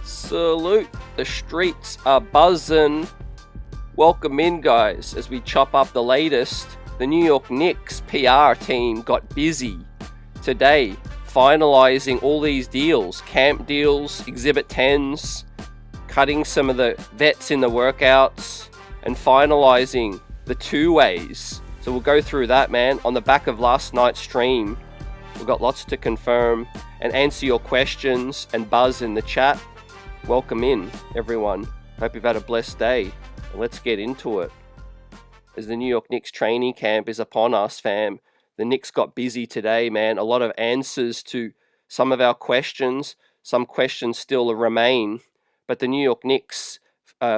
Salute. The streets are buzzing. Welcome in, guys, as we chop up the latest. The New York Knicks PR team got busy today finalizing all these deals, camp deals, Exhibit 10s, cutting some of the vets in the workouts, and finalizing the two-ways. So we'll go through that, man. On the back of last night's stream, we've got lots to confirm and answer your questions and buzz in the chat. Welcome in, everyone. Hope you've had a blessed day. Let's get into it. As the New York Knicks training camp is upon us, fam, the Knicks got busy today, man. A lot of answers to some of our questions. Some questions still remain. But the New York Knicks,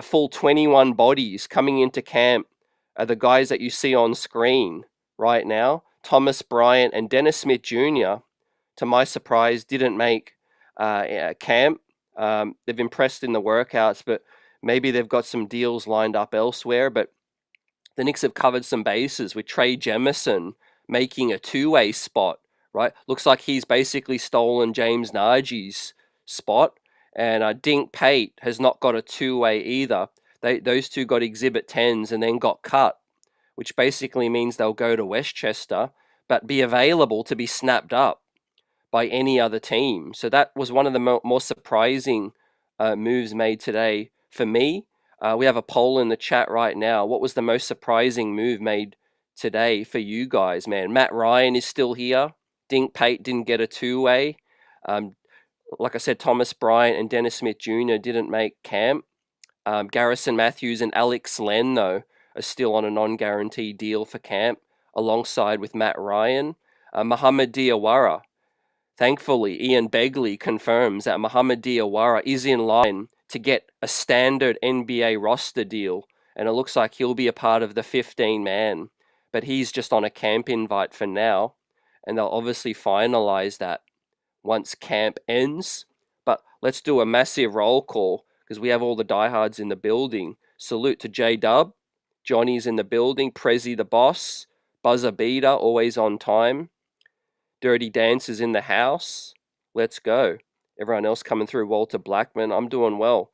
full 21 bodies coming into camp are the guys that you see on screen right now. Thomas Bryant and Dennis Smith Jr., to my surprise, didn't make camp. They've impressed in the workouts, but maybe they've got some deals lined up elsewhere. But the Knicks have covered some bases with Jemison making a two-way spot, right? Looks like he's basically stolen James Najee's spot. And Dink Pate has not got a two-way either. Those two got Exhibit 10s and then got cut, which basically means they'll go to Westchester, but be available to be snapped up by any other team. So that was one of the more surprising moves made today for me. We have a poll in the chat right now. What was the most surprising move made today for you guys, man? Matt Ryan is still here. Dink Pate didn't get a two-way. Like I said, Thomas Bryant and Dennis Smith Jr. didn't make camp. Garrison Matthews and Alex Len, though, are still on a non-guaranteed deal for camp, alongside with Matt Ryan. Mohamed Diawara. Thankfully, Ian Begley confirms that Mohamed Diawara is in line to get a standard NBA roster deal, and it looks like he'll be a part of the 15-man. But he's just on a camp invite for now, and they'll obviously finalize that once camp ends. But let's do a massive roll call because we have all the diehards in the building. Salute to J-Dub. Johnny's in the building. Prezi the boss. Buzzer beater, always on time. Dirty Dancers in the house. Let's go. Everyone else coming through. Walter Blackman. I'm doing well,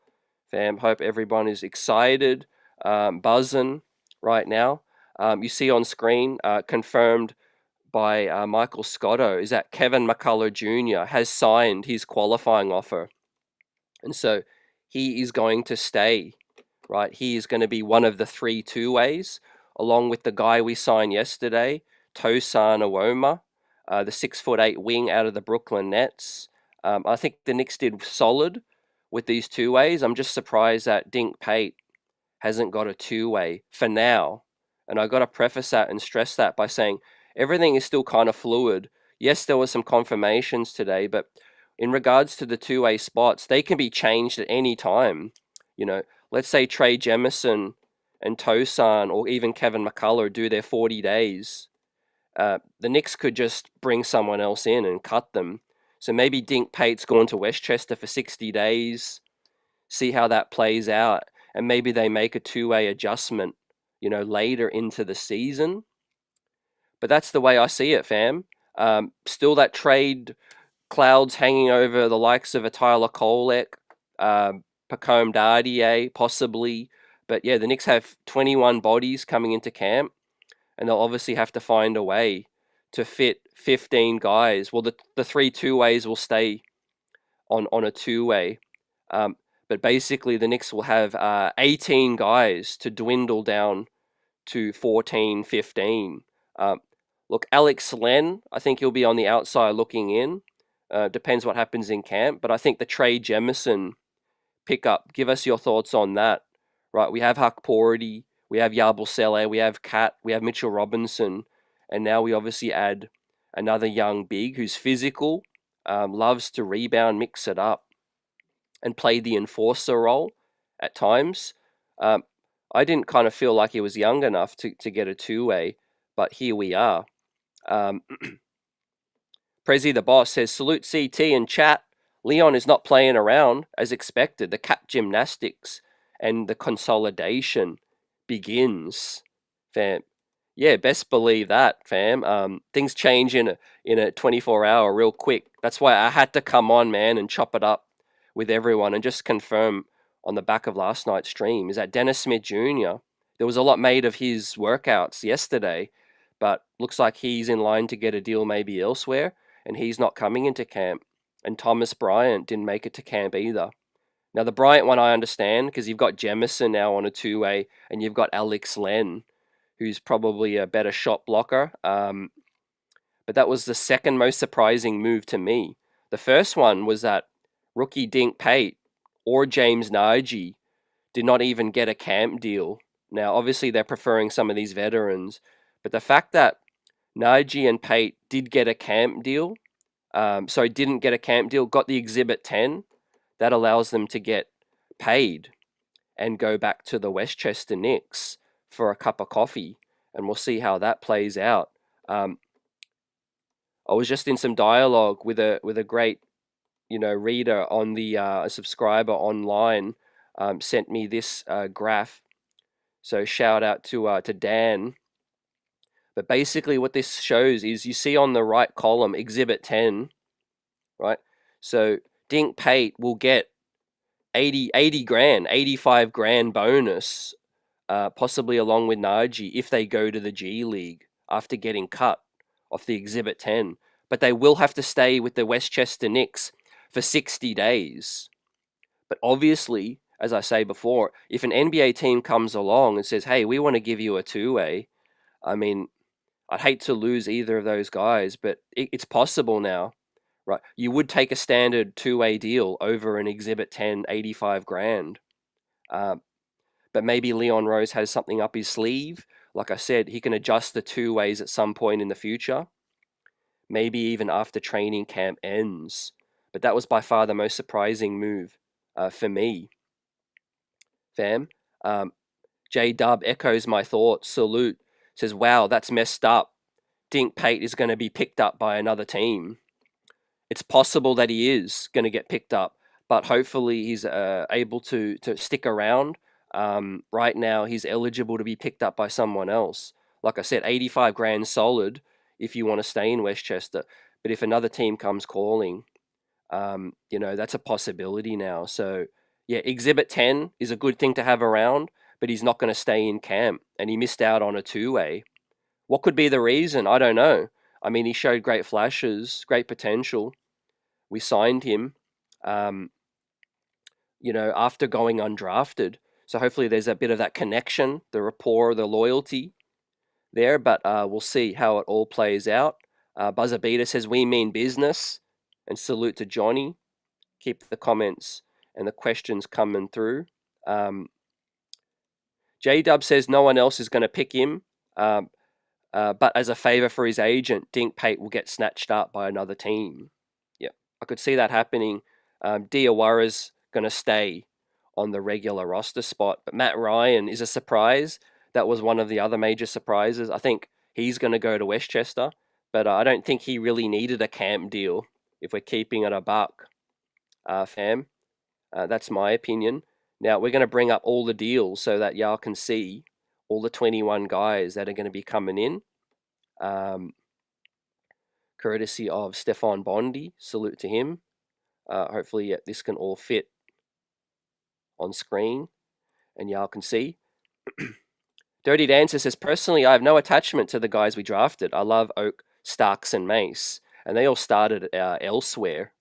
fam. Hope everyone is excited, buzzing right now. You see on screen, confirmed by Michael Scotto, is that Kevin McCullar Jr. has signed his qualifying offer. And so he is going to stay, right? He is going to be one of the 3 two-ways, along with the guy we signed yesterday, Tosan Awoma, the 6'8" wing out of the Brooklyn Nets. I think the Knicks did solid with these two-ways. I'm just surprised that Dink Pate hasn't got a two-way for now. And I got to preface that and stress that by saying everything is still kind of fluid. Yes, there were some confirmations today, but in regards to the two-way spots, they can be changed at any time. You know, let's say Jemison and Tosan or even Kevin McCullar do their 40 days. The Knicks could just bring someone else in and cut them. So maybe Dink Pate's gone to Westchester for 60 days, see how that plays out, and maybe they make a two-way adjustment, you know, later into the season. But that's the way I see it, fam. Still that trade clouds hanging over the likes of a Tyler Kolek, Pacome Dardier, possibly. But yeah, the Knicks have 21 bodies coming into camp, and they'll obviously have to find a way to fit 15 guys. Well, the 3 two-ways will stay on a two-way. But basically, the Knicks will have 18 guys to dwindle down to 14, 15. Look, Alex Len, I think he'll be on the outside looking in. Depends what happens in camp. But I think the Jemison pickup, give us your thoughts on that. Right, we have Huck Porty, we have Yabusele, we have Kat, we have Mitchell Robinson, and now we obviously add another young big who's physical, loves to rebound, mix it up, and play the enforcer role at times. I didn't kind of feel like he was young enough to get a two-way, but here we are. Prezi the boss says, salute CT in chat. Leon is not playing around as expected. The cap gymnastics and the consolidation begins, fam. Yeah, best believe that, fam. Things change in a 24-hour real quick. That's why I had to come on, man, and chop it up with everyone and just confirm on the back of last night's stream is that Dennis Smith Jr., there was a lot made of his workouts yesterday, but looks like he's in line to get a deal maybe elsewhere, and he's not coming into camp. And Thomas Bryant didn't make it to camp either. Now, the Bryant one I understand because you've got Jemison now on a two-way, and you've got Alex Len, who's probably a better shot blocker. But that was the second most surprising move to me. The first one was that rookie Dink Pate or James Nagy did not even get a camp deal. Now, obviously, they're preferring some of these veterans, but the fact that Nagy and Pate did get a camp deal, didn't get a camp deal, got the Exhibit 10, that allows them to get paid and go back to the Westchester Knicks for a cup of coffee, and we'll see how that plays out. I was just in some dialogue with a great, reader on the a subscriber online, sent me this graph. So shout out to Dan. But basically, what this shows is you see on the right column Exhibit 10, right? So Dink Pate will get 80 grand, 85 grand bonus, possibly along with Nagy if they go to the G League after getting cut off the Exhibit 10. But they will have to stay with the Westchester Knicks for 60 days. But obviously, as I say before, if an NBA team comes along and says, hey, we want to give you a two-way, I mean, I'd hate to lose either of those guys, but it's possible now, right? You would take a standard two-way deal over an Exhibit 10, 85 grand. But maybe Leon Rose has something up his sleeve. Like I said, he can adjust the two ways at some point in the future. Maybe even after training camp ends. But that was by far the most surprising move for me. Fam, J-Dub echoes my thoughts. Salute. Says, wow, that's messed up. Dink Pate is going to be picked up by another team. It's possible that he is going to get picked up, but hopefully he's able to stick around. Right now, he's eligible to be picked up by someone else. Like I said, 85 grand solid if you want to stay in Westchester. But if another team comes calling, that's a possibility now. So, yeah, Exhibit 10 is a good thing to have around, but he's not going to stay in camp, and he missed out on a two-way. What could be the reason? I don't know. I mean, he showed great flashes, great potential. We signed him, after going undrafted. So hopefully there's a bit of that connection, the rapport, the loyalty there, but we'll see how it all plays out. Buzzer Beater says, we mean business, and salute to Johnny. Keep the comments and the questions coming through. J-Dub says no one else is going to pick him, but as a favor for his agent, Dink Pate will get snatched up by another team. Yeah, I could see that happening. Diawara's going to stay on the regular roster spot, but Matt Ryan is a surprise. That was one of the other major surprises. I think he's going to go to Westchester, but I don't think he really needed a camp deal if we're keeping it a buck, fam. That's my opinion. Now, we're going to bring up all the deals so that y'all can see all the 21 guys that are going to be coming in. Courtesy of Stefan Bondi. Salute to him. Hopefully this can all fit on screen and y'all can see. Dirty Dancer says, personally, I have no attachment to the guys we drafted. I love Oak, Starks, and Mace. And they all started elsewhere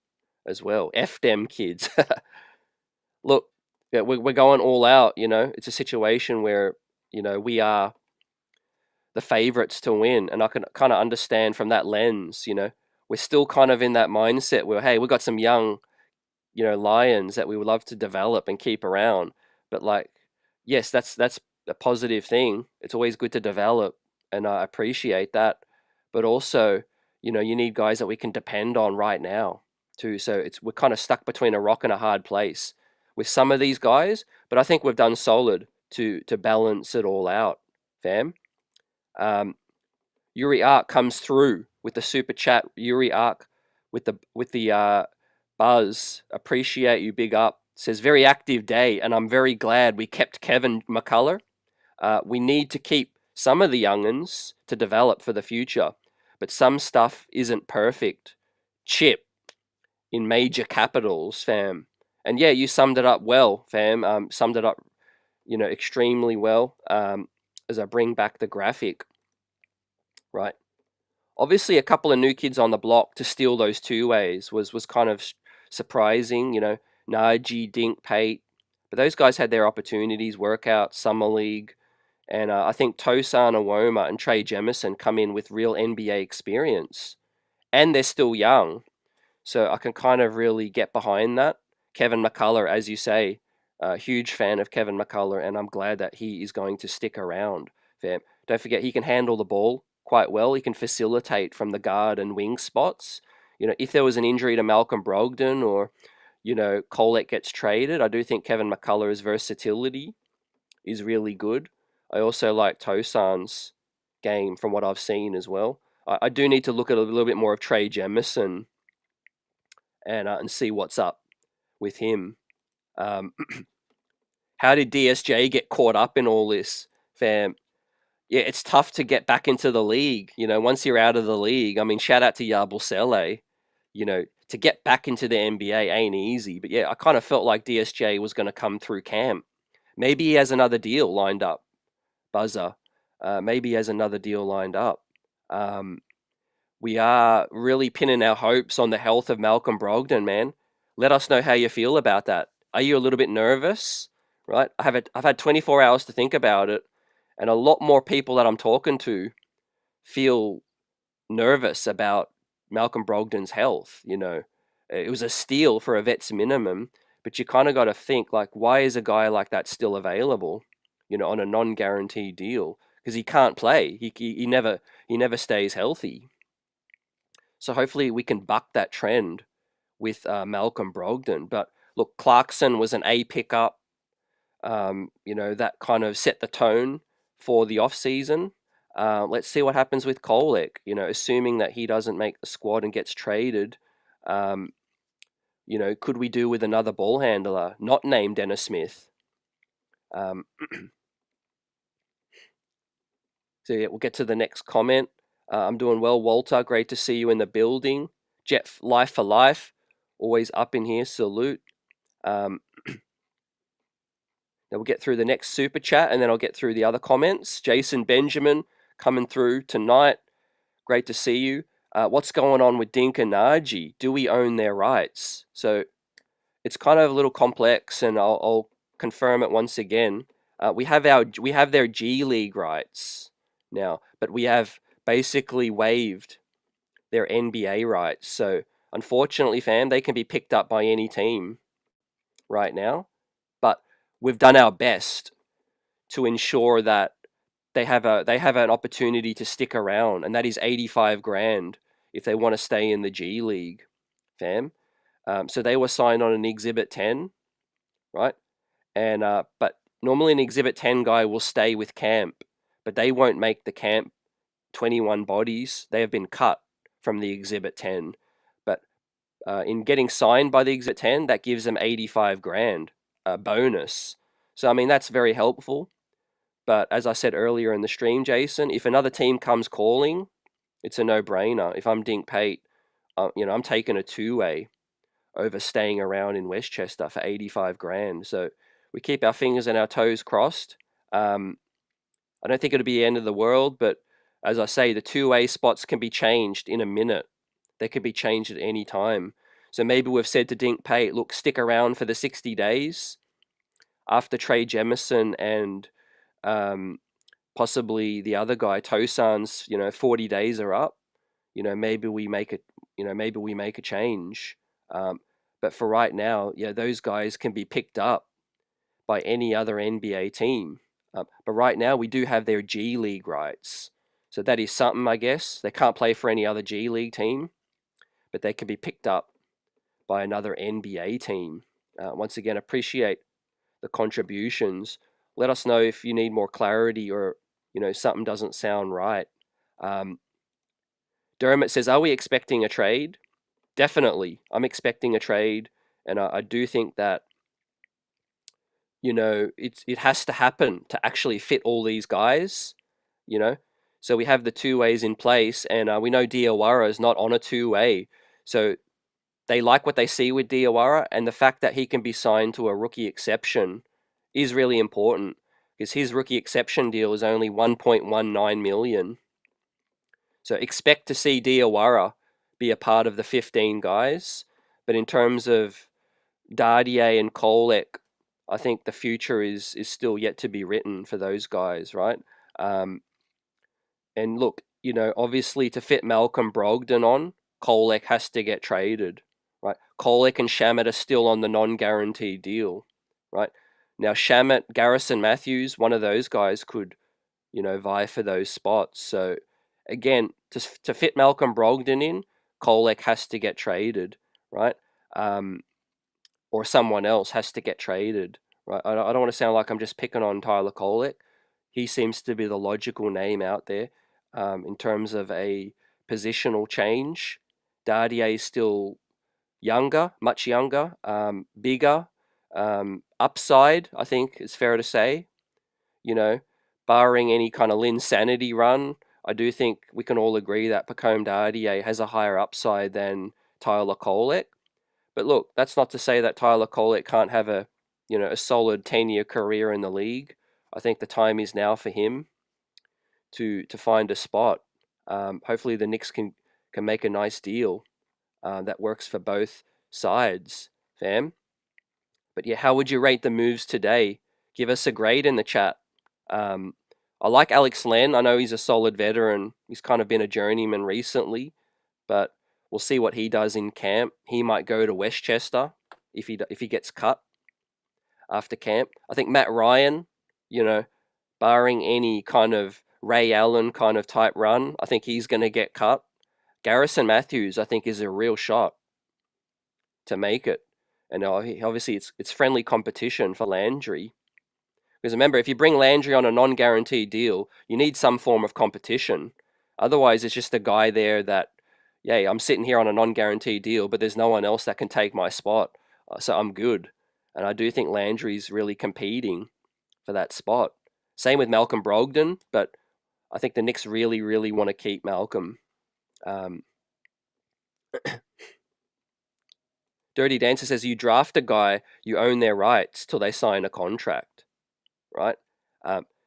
as well. F them kids. Look, we're going all out, It's a situation where, we are the favorites to win. And I can kind of understand from that lens, we're still kind of in that mindset where, hey, we've got some young, lions that we would love to develop and keep around. But yes, that's a positive thing. It's always good to develop, and I appreciate that. But also, you need guys that we can depend on right now too. So we're kind of stuck between a rock and a hard place with some of these guys, but I think we've done solid to balance it all out, fam. Yuri Ark comes through with the super chat. Yuri Ark with the buzz. Appreciate you, big up. Says very active day, and I'm very glad we kept Kevin McCullar. We need to keep some of the young'uns to develop for the future, but some stuff isn't perfect. Chip in major capitals, fam. And yeah, you summed it up well, fam. Summed it up, extremely well. As I bring back the graphic, right? Obviously, a couple of new kids on the block to steal those two ways was kind of surprising. Naji, Dink, Pate, but those guys had their opportunities, workout, summer league, and I think Tosan Awoma and Trey Jemison come in with real NBA experience, and they're still young. So I can kind of really get behind that. Kevin McCullar, as you say, a huge fan of Kevin McCullar, and I'm glad that he is going to stick around. Fam. Don't forget, he can handle the ball quite well. He can facilitate from the guard and wing spots. If there was an injury to Malcolm Brogdon or, Colette gets traded, I do think Kevin McCullar's versatility is really good. I also like Tosan's game from what I've seen as well. I do need to look at a little bit more of Trey Jemison and see what's up with him. How did DSJ get caught up in all this, fam? Yeah, it's tough to get back into the league. Once you're out of the league, I mean, shout out to Yabusele. To get back into the NBA ain't easy. But yeah, I kind of felt like DSJ was going to come through camp. Maybe he has another deal lined up, Buzzer. Maybe he has another deal lined up. We are really pinning our hopes on the health of Malcolm Brogdon, man. Let us know how you feel about that. Are you a little bit nervous? Right? I've had 24 hours to think about it, and a lot more people that I'm talking to feel nervous about Malcolm Brogdon's health. It was a steal for a vet's minimum, but you kind of got to think, like, why is a guy like that still available? On a non-guaranteed deal, because he can't play. He never stays healthy. So hopefully we can buck that trend with Malcolm Brogdon. But look, Clarkson was an A pickup. That kind of set the tone for the off season. Let's see what happens with Kolek. Assuming that he doesn't make the squad and gets traded. Could we do with another ball handler not named Dennis Smith? So yeah, we'll get to the next comment. I'm doing well, Walter. Great to see you in the building. Jeff, life for life. Always up in here. Salute. Now we'll get through the next super chat and then I'll get through the other comments. Jason Benjamin coming through tonight. Great to see you. What's going on with Dink and Naji? Do we own their rights? So it's kind of a little complex, and I'll confirm it once again. We have their G League rights now, but we have basically waived their NBA rights. So unfortunately, fam, they can be picked up by any team right now. But we've done our best to ensure that they have an opportunity to stick around, and that is 85 grand if they want to stay in the G League, fam. So they were signed on an Exhibit 10, right? And but normally an Exhibit 10 guy will stay with camp, but they won't make the camp 21 bodies. They have been cut from the Exhibit 10. But in getting signed by the Exhibit 10, that gives them 85 grand bonus. So, I mean, that's very helpful. But as I said earlier in the stream, Jason, if another team comes calling, it's a no-brainer. If I'm Dink Pate, I'm taking a two-way over staying around in Westchester for 85 grand. So we keep our fingers and our toes crossed. I don't think it'll be the end of the world, but as I say, the two-way spots can be changed in a minute. They could be changed at any time. So maybe we've said to Dink Pate, look, stick around for the 60 days after Trey Jemison and possibly the other guy, Tosan's, 40 days are up. Maybe we make a change. But for right now, yeah, those guys can be picked up by any other NBA team. But right now, we do have their G League rights. So that is something, I guess. They can't play for any other G League team, but they can be picked up by another NBA team. Once again, appreciate the contributions. Let us know if you need more clarity or, something doesn't sound right. Dermot says, are we expecting a trade? Definitely. I'm expecting a trade, and I do think that, it has to happen to actually fit all these guys, So we have the two ways in place, and we know Diawara is not on a two-way. So they like what they see with Diawara, and the fact that he can be signed to a rookie exception is really important because his rookie exception deal is only 1.19 million. So expect to see Diawara be a part of the 15 guys, but in terms of Dardier and Kolek, I think the future is still yet to be written for those guys, right? And look, obviously to fit Malcolm Brogdon on, Kolek has to get traded, right? Kolek and Shamet are still on the non-guaranteed deal, right? Now Shamet, Garrison Matthews, one of those guys could, vie for those spots. So again, to fit Malcolm Brogdon in, Kolek has to get traded, right? Or someone else has to get traded, right? I don't want to sound like I'm just picking on Tyler Kolek. He seems to be the logical name out there in terms of a positional change. Dardier is still younger, much younger, bigger, upside, I think it's fair to say. Barring any kind of Linsanity run, I do think we can all agree that Pacome Dardier has a higher upside than Tyler Kolek. But look, that's not to say that Tyler Kolek can't have a solid 10-year career in the league. I think the time is now for him to find a spot. Hopefully the Knicks can make a nice deal that works for both sides, fam. But yeah, how would you rate the moves today? Give us a grade in the chat. I like Alex Len. I know he's a solid veteran. He's kind of been a journeyman recently, but we'll see what he does in camp. He might go to Westchester if he gets cut after camp. I think Matt Ryan, barring any kind of Ray Allen kind of type run, I think he's going to get cut. Garrison Matthews, I think, is a real shot to make it. And obviously it's friendly competition for Landry. Because remember, if you bring Landry on a non-guaranteed deal, you need some form of competition. Otherwise, it's just a guy there that, yeah, I'm sitting here on a non-guaranteed deal, but there's no one else that can take my spot. So I'm good. And I do think Landry's really competing for that spot. Same with Malcolm Brogdon, but I think the Knicks really, really want to keep Malcolm. Dirty Dancer says, you draft a guy, you own their rights till they sign a contract, right?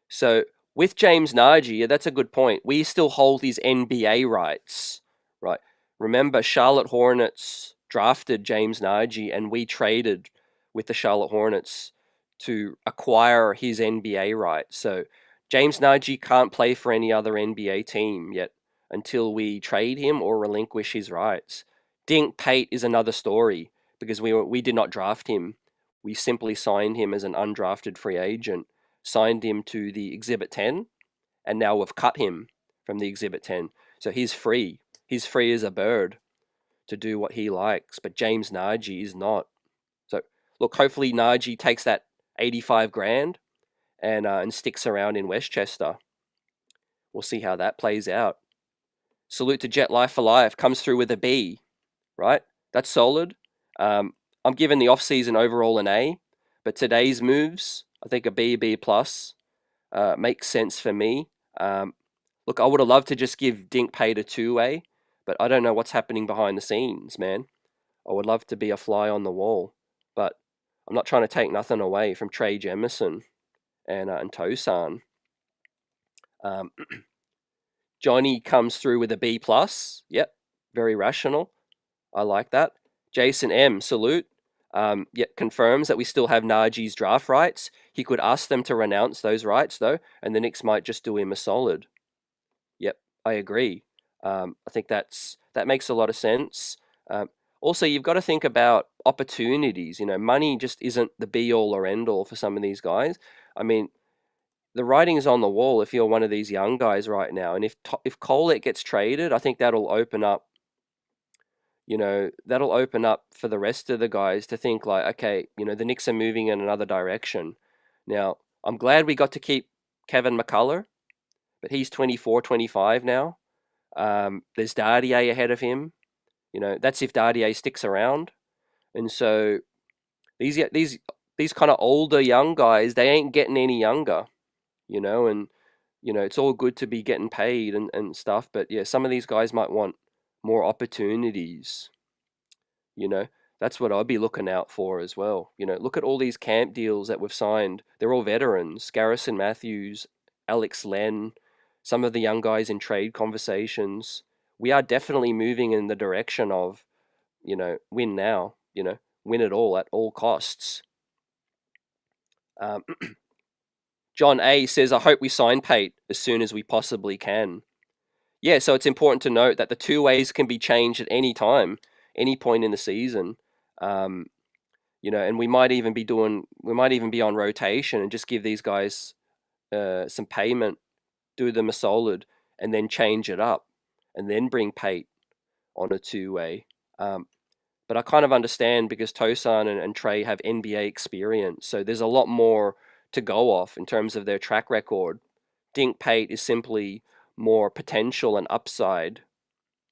So with James Nagy, that's a good point. We still hold his NBA rights, right? Remember, Charlotte Hornets drafted James Nagy, and we traded with the Charlotte Hornets to acquire his NBA rights. So James Nagy can't play for any other NBA team yet until we trade him or relinquish his rights. Dink Pate is another story because we did not draft him. We simply signed him as an undrafted free agent, signed him to the Exhibit 10, and now we've cut him from the Exhibit 10. So he's free. He's free as a bird to do what he likes, but James Nagy is not. So look, hopefully Nagy takes that 85 grand and sticks around in Westchester. We'll see how that plays out. Salute to Jet Life for Life, comes through with a B, right? That's solid. I'm giving the off-season overall an A, but today's moves, I think a B plus makes sense for me. Look, I would have loved to just give Dink Pate a 2A, but I don't know what's happening behind the scenes, man. I would love to be a fly on the wall, but I'm not trying to take nothing away from Trey Jemison and Tosan. Johnny comes through with a B plus. Yep, very rational. I like that. Jason M, salute. Yet confirms that we still have Najee's draft rights. He could ask them to renounce those rights, though, and the Knicks might just do him a solid. Yep, I agree. I think that makes a lot of sense. Also, you've got to think about opportunities. Money just isn't the be-all or end-all for some of these guys. I mean, the writing's on the wall if you're one of these young guys right now. And if Kolek gets traded, I think that'll open up for the rest of the guys to think like, okay, the Knicks are moving in another direction. Now, I'm glad we got to keep Kevin McCullar, but he's 24, 25 now. There's Dardier ahead of him. That's if Dardier sticks around. And so these kind of older young guys, they ain't getting any younger, and it's all good to be getting paid and stuff, but yeah, some of these guys might want more opportunities. You know, that's what I'd be looking out for as well. You know, look at all these camp deals that we've signed. They're all veterans. Garrison Matthews, Alex Len, some of the young guys in trade conversations. We are definitely moving in the direction of, win now, win it all at all costs. John A says, I hope we sign Pate as soon as we possibly can. Yeah, so it's important to note that the two ways can be changed at any time, any point in the season. And we might even be on rotation and just give these guys some payment, do them a solid, and then change it up, and then bring Pate on a two-way. But I kind of understand because Tosan and Trey have NBA experience, so there's a lot more to go off in terms of their track record. Dink Pate is simply more potential and upside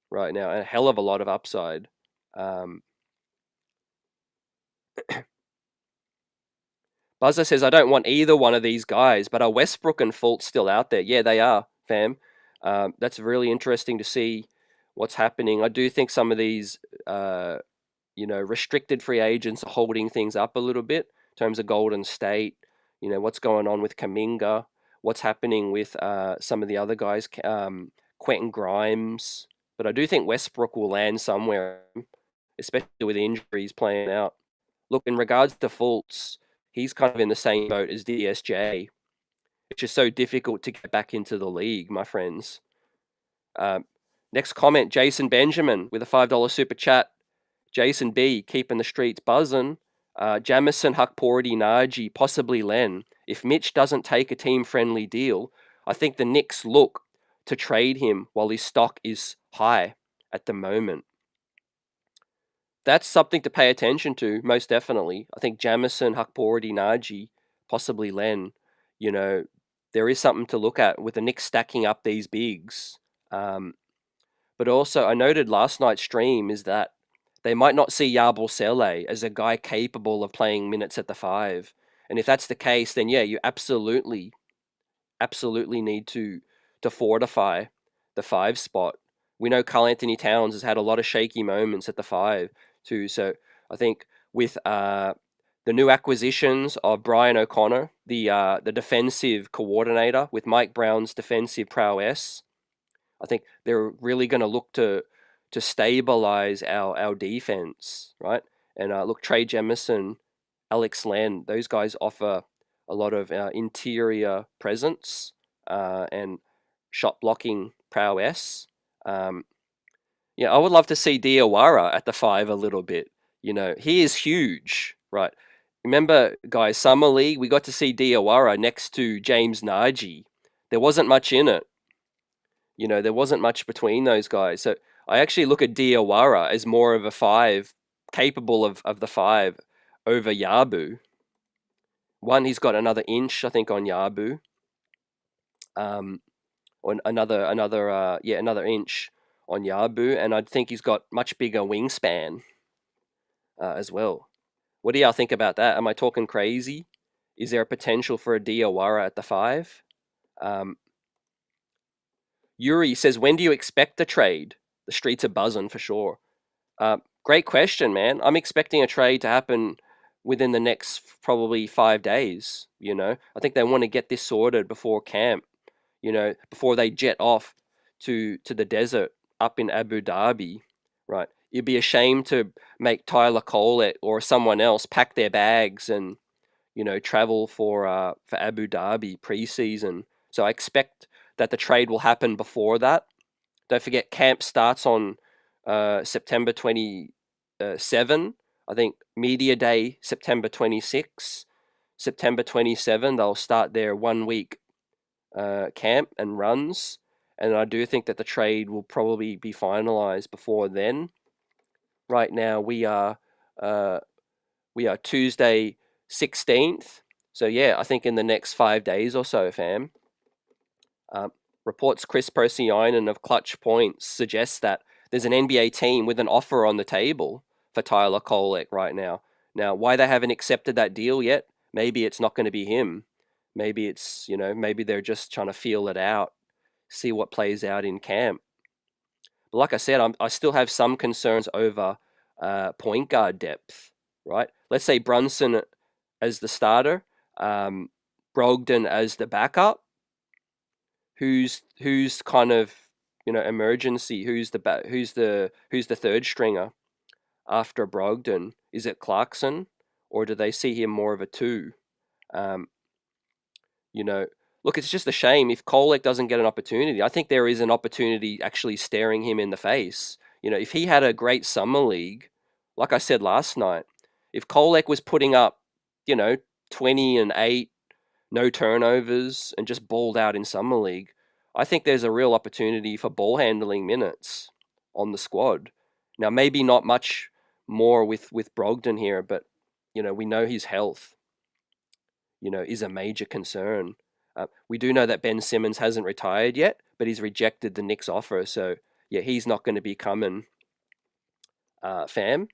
right now, a hell of a lot of upside. Buzzer says, I don't want either one of these guys, but are Westbrook and Fultz still out there? Yeah, they are, fam. That's really interesting to see what's happening. I do think some of these, restricted free agents are holding things up a little bit in terms of Golden State. What's going on with Kuminga, what's happening with some of the other guys, Quentin Grimes. But I do think Westbrook will land somewhere, especially with injuries playing out. Look, in regards to Fultz, he's kind of in the same boat as DSJ. It's just so difficult to get back into the league, my friends. Next comment, Jason Benjamin with a $5 super chat. Jason B, keeping the streets buzzing. Jemison, Hukporty, Naji, possibly Len. If Mitch doesn't take a team-friendly deal, I think the Knicks look to trade him while his stock is high at the moment. That's something to pay attention to, most definitely. I think Jemison, Hukporty, Naji, possibly Len. There is something to look at with the Knicks stacking up these bigs. But also, I noted last night's stream is that they might not see Yabor Sele as a guy capable of playing minutes at the 5. And if that's the case, then yeah, you absolutely need to fortify the 5 spot. We know Karl Anthony Towns has had a lot of shaky moments at the 5 too. So I think with the new acquisitions of Brian O'Connor, the defensive coordinator, with Mike Brown's defensive prowess, I think they're really going to look to stabilize our defense, right? And look, Trey Jemison, Alex Len, those guys offer a lot of interior presence and shot blocking prowess. I would love to see Diawara at the 5 a little bit. He is huge, right? Remember, guys, Summer League, we got to see Diawara next to James Nagy. There wasn't much in it. There wasn't much between those guys. So I actually look at Diawara as more of a 5, capable of the 5 over Yabu. One, he's got another inch, I think, on Yabu. Or another inch on Yabu, and I think he's got much bigger wingspan as well. What do y'all think about that? Am I talking crazy? Is there a potential for a Diawara at the 5? Yuri says, when do you expect the trade? The streets are buzzing for sure. Great question, man. I'm expecting a trade to happen within the next probably 5 days. I think they want to get this sorted before camp, before they jet off to the desert up in Abu Dhabi, right? It'd be a shame to make Tyler Colette or someone else pack their bags and, travel for Abu Dhabi preseason. So I expect that the trade will happen before that. Don't forget, camp starts on September 27. I think Media Day, September 26. September 27, they'll start their 1-week camp and runs. And I do think that the trade will probably be finalized before then. Right now, we are Tuesday 16th. So yeah, I think in the next 5 days or so, fam. Reports Chris Persianen of Clutch Points suggests that there's an NBA team with an offer on the table for Tyler Kolek right now. Now, why they haven't accepted that deal yet? Maybe it's not going to be him. Maybe it's, maybe they're just trying to feel it out, see what plays out in camp. But like I said, I still have some concerns over point guard depth, right? Let's say Brunson as the starter, Brogdon as the backup. Who's kind of emergency? Who's the third stringer after Brogdon? Is it Clarkson, or do they see him more of a two? Um, Look, it's just a shame if Kolek doesn't get an opportunity. I think there is an opportunity actually staring him in the face. If he had a great summer league, like I said last night, if Kolek was putting up, 20 and 8, no turnovers, and just balled out in summer league, I think there's a real opportunity for ball handling minutes on the squad. Now, maybe not much more with Brogdon here, but we know his health is a major concern. We do know that Ben Simmons hasn't retired yet, but he's rejected the Knicks offer. So, yeah, he's not going to be coming, fam.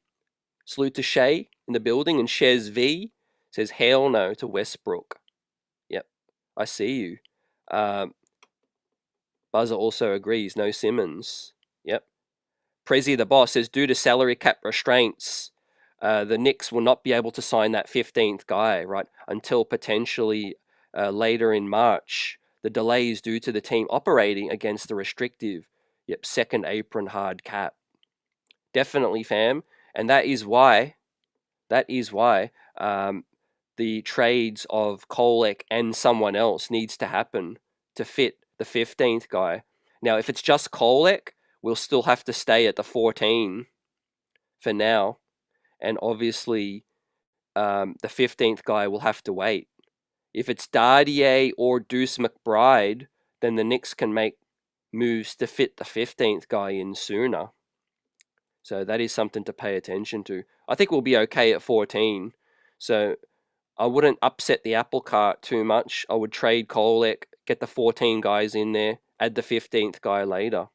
Salute to Shay in the building, and Shez V says, hell no to Westbrook. Yep, I see you. Buzzer also agrees, no Simmons. Yep. Prezi the boss says, due to salary cap restraints, the Knicks will not be able to sign that 15th guy, right, until potentially later in March. The delay is due to the team operating against the restrictive, second apron hard cap. Definitely, fam. And that is why the trades of Kolek and someone else needs to happen to fit the 15th guy. Now, if it's just Kolek, we'll still have to stay at the 14 for now. And obviously, the 15th guy will have to wait. If it's Dardier or Deuce McBride, then the Knicks can make moves to fit the 15th guy in sooner. So that is something to pay attention to. I think we'll be okay at 14. So I wouldn't upset the apple cart too much. I would trade Kolek, get the 14 guys in there, add the 15th guy later.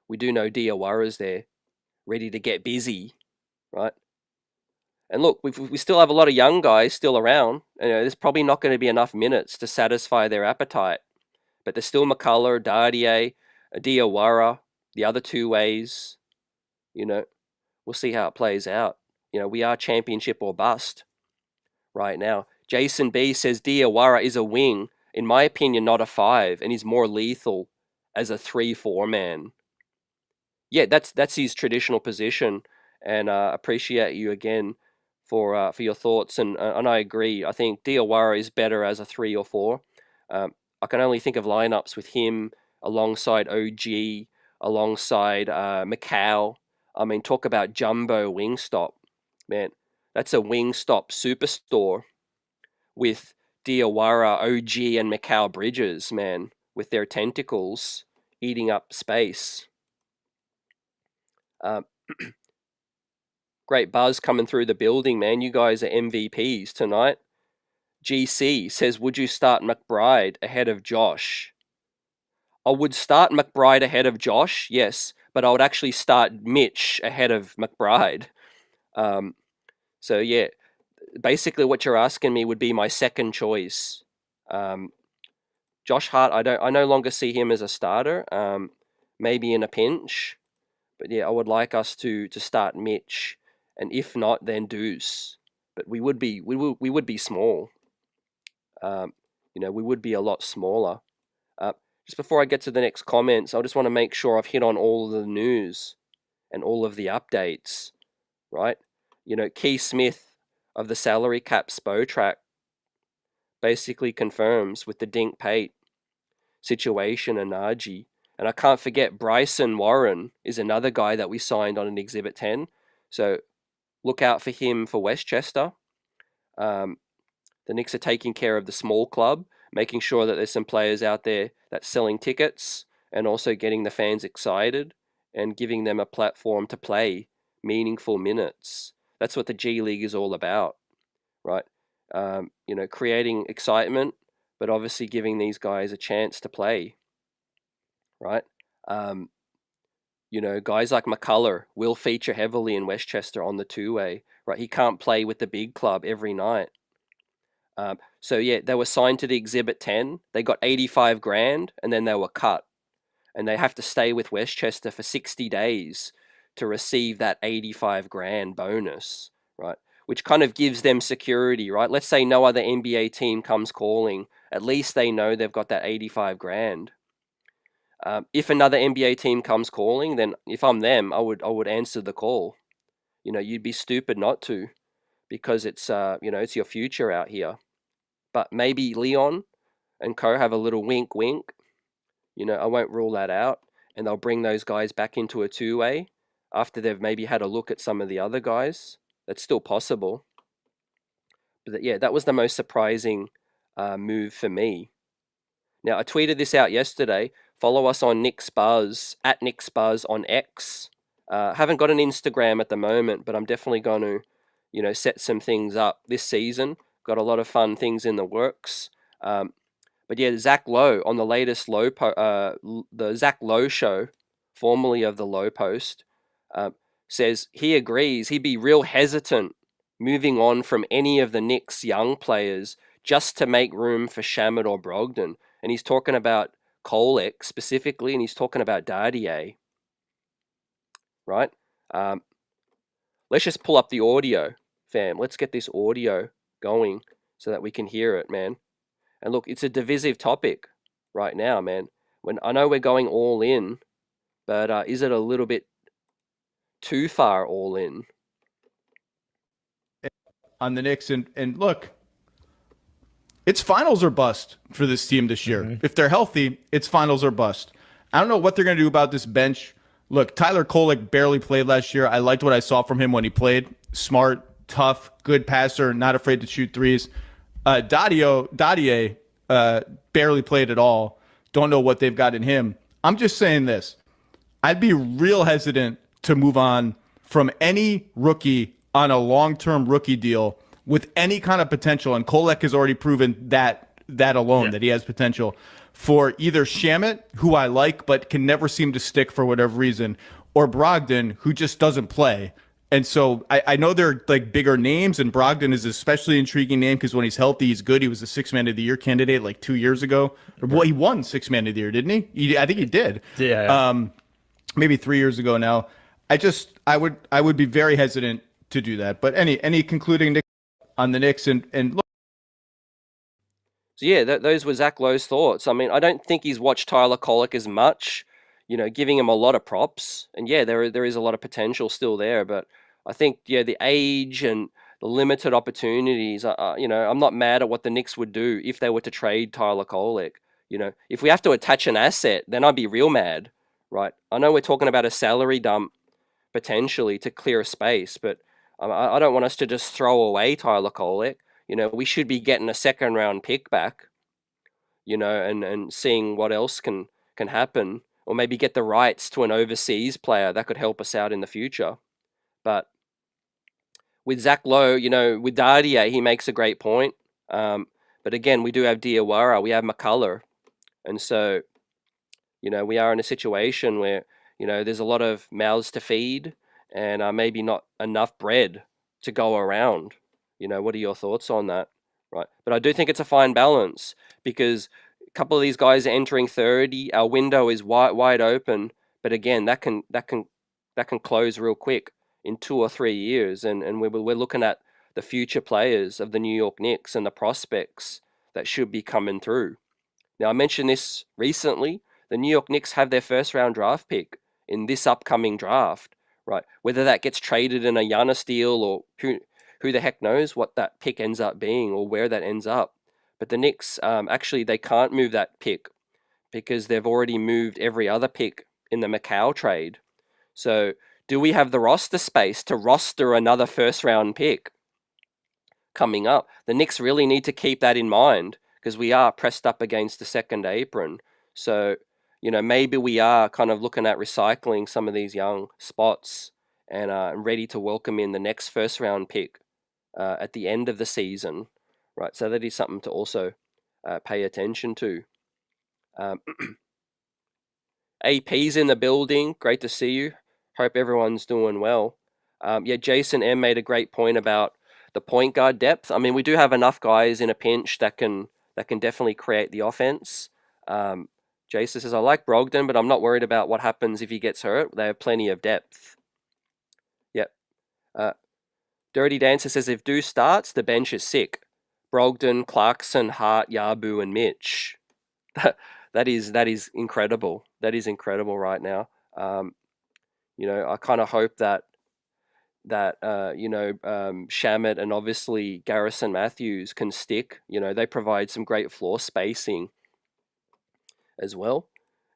We do know Diawara's there, ready to get busy, right? And look, we still have a lot of young guys still around. There's probably not going to be enough minutes to satisfy their appetite. But there's still McCullar, Dardier, Diawara, the other two ways. We'll see how it plays out. We are championship or bust right now. Jason B says Diawara is a wing, in my opinion, not a 5, and he's more lethal as a 3-4 man. Yeah, that's his traditional position, and appreciate you again for your thoughts, and I agree. I think Diawara is better as a 3 or 4. I can only think of lineups with him alongside OG, alongside Macau. I mean, talk about jumbo wingstop, man. That's a wingstop superstore with Diawara, OG, and Macau Bridges, man, with their tentacles eating up space. Great buzz coming through the building, man. You guys are MVPs tonight. GC says, would you start McBride ahead of Josh? I would start McBride ahead of Josh, yes, but I would actually start Mitch ahead of McBride. So yeah, basically what you're asking me would be my second choice. Josh Hart, I no longer see him as a starter. Maybe in a pinch, but yeah, I would like us to start Mitch, and if not, then Deuce. But we would be small. We would be a lot smaller. Just before I get to the next comments, I just want to make sure I've hit on all of the news and all of the updates, right? Keith Smith of the salary cap Spo track basically confirms with the Dink Pate situation and Najee. And I can't forget Bryson Warren is another guy that we signed on an Exhibit 10. So look out for him for Westchester. The Knicks are taking care of the small club, making sure that there's some players out there that's selling tickets and also getting the fans excited and giving them a platform to play meaningful minutes. That's what the G League is all about, right? Creating excitement, but obviously giving these guys a chance to play, right? Guys like McCullar will feature heavily in Westchester on the two-way, right? He can't play with the big club every night. So yeah, they were signed to the Exhibit 10. They got 85 grand, and then they were cut, and they have to stay with Westchester for 60 days to receive that 85 grand bonus, right? Which kind of gives them security, right? Let's say no other NBA team comes calling. At least they know they've got that 85 grand. If another NBA team comes calling, then if I'm them, I would answer the call. You'd be stupid not to, because it's it's your future out here. But maybe Leon and co have a little wink wink. I won't rule that out, and they'll bring those guys back into a two-way after they've maybe had a look at some of the other guys. That's still possible. But yeah, that was the most surprising move for me. Now, I tweeted this out yesterday. Follow us on Knicks Buzz, at Knicks Buzz on X. Haven't got an Instagram at the moment, but I'm definitely going to, set some things up this season. Got a lot of fun things in the works. But yeah, Zach Lowe on the latest the Zach Lowe show, formerly of the Lowe Post, says he agrees he'd be real hesitant moving on from any of the Knicks young players just to make room for Shamet or Brogdon. And he's talking about Kolek specifically, and he's talking about Dardier, right? Let's just pull up the audio, fam. Let's get this audio going so that we can hear it, man. And look, it's a divisive topic right now, man. When I know we're going all in, but is it a little bit too far all in? On the Knicks, and look, it's finals or bust for this team this year. Mm-hmm. If they're healthy, it's finals or bust. I don't know what they're going to do about this bench. Look, Tyler Kolek barely played last year. I liked what I saw from him when he played. Smart, tough, good passer, not afraid to shoot threes. Dardier barely played at all. Don't know what they've got in him. I'm just saying this. I'd be real hesitant to move on from any rookie on a long-term rookie deal with any kind of potential, and Kolek has already proven that alone, that he has potential, for either Shamet, who I like but can never seem to stick for whatever reason, or Brogdon, who just doesn't play. And so I know they're like bigger names, and Brogdon is an especially intriguing name because when he's healthy, he's good. He was the Sixth Man of the Year candidate like 2 years ago. Well, he won Sixth Man of the Year, didn't he? I think he did. Yeah. Maybe 3 years ago now. I would be very hesitant to do that. But any concluding on the Knicks and look. So yeah, those were Zach Lowe's thoughts. I mean, I don't think he's watched Tyler Kolek as much, giving him a lot of props. And yeah, there is a lot of potential still there. But I think, the age and the limited opportunities, I'm not mad at what the Knicks would do if they were to trade Tyler Kolek. If we have to attach an asset, then I'd be real mad, right? I know we're talking about a salary dump potentially to clear a space, but I don't want us to just throw away Tyler Kolek. We should be getting a second round pick back, and seeing what else can happen, or maybe get the rights to an overseas player that could help us out in the future. But with Zach Lowe, with Dardier, he makes a great point. But again, we do have Diawara, we have McCullar. And so, we are in a situation where, there's a lot of mouths to feed and maybe not enough bread to go around. What are your thoughts on that? Right. But I do think it's a fine balance because a couple of these guys are entering 30. Our window is wide open. But again, that can close real quick in 2 or 3 years. And we're looking at the future players of the New York Knicks and the prospects that should be coming through. Now, I mentioned this recently. The New York Knicks have their first round draft pick in this upcoming draft, right? Whether that gets traded in a Giannis deal or who the heck knows what that pick ends up being or where that ends up. But the Knicks, actually, they can't move that pick because they've already moved every other pick in the McCullar trade. So do we have the roster space to roster another first round pick coming up? The Knicks really need to keep that in mind because we are pressed up against the second apron. So, maybe we are kind of looking at recycling some of these young spots and ready to welcome in the next first round pick at the end of the season, right? So that is something to also pay attention to. AP's in the building. Great to see you. Hope everyone's doing well. Jason M made a great point about the point guard depth. I mean, we do have enough guys in a pinch that can definitely create the offense. Jason says, I like Brogdon, but I'm not worried about what happens if he gets hurt. They have plenty of depth. Uh, Dirty Dancer says if Deuce starts, the bench is sick. Brogdon, Clarkson, Hart, Yabu, and Mitch. That is incredible. That is incredible right now. I kind of hope that Shamit and obviously Garrison Matthews can stick. They provide some great floor spacing as well.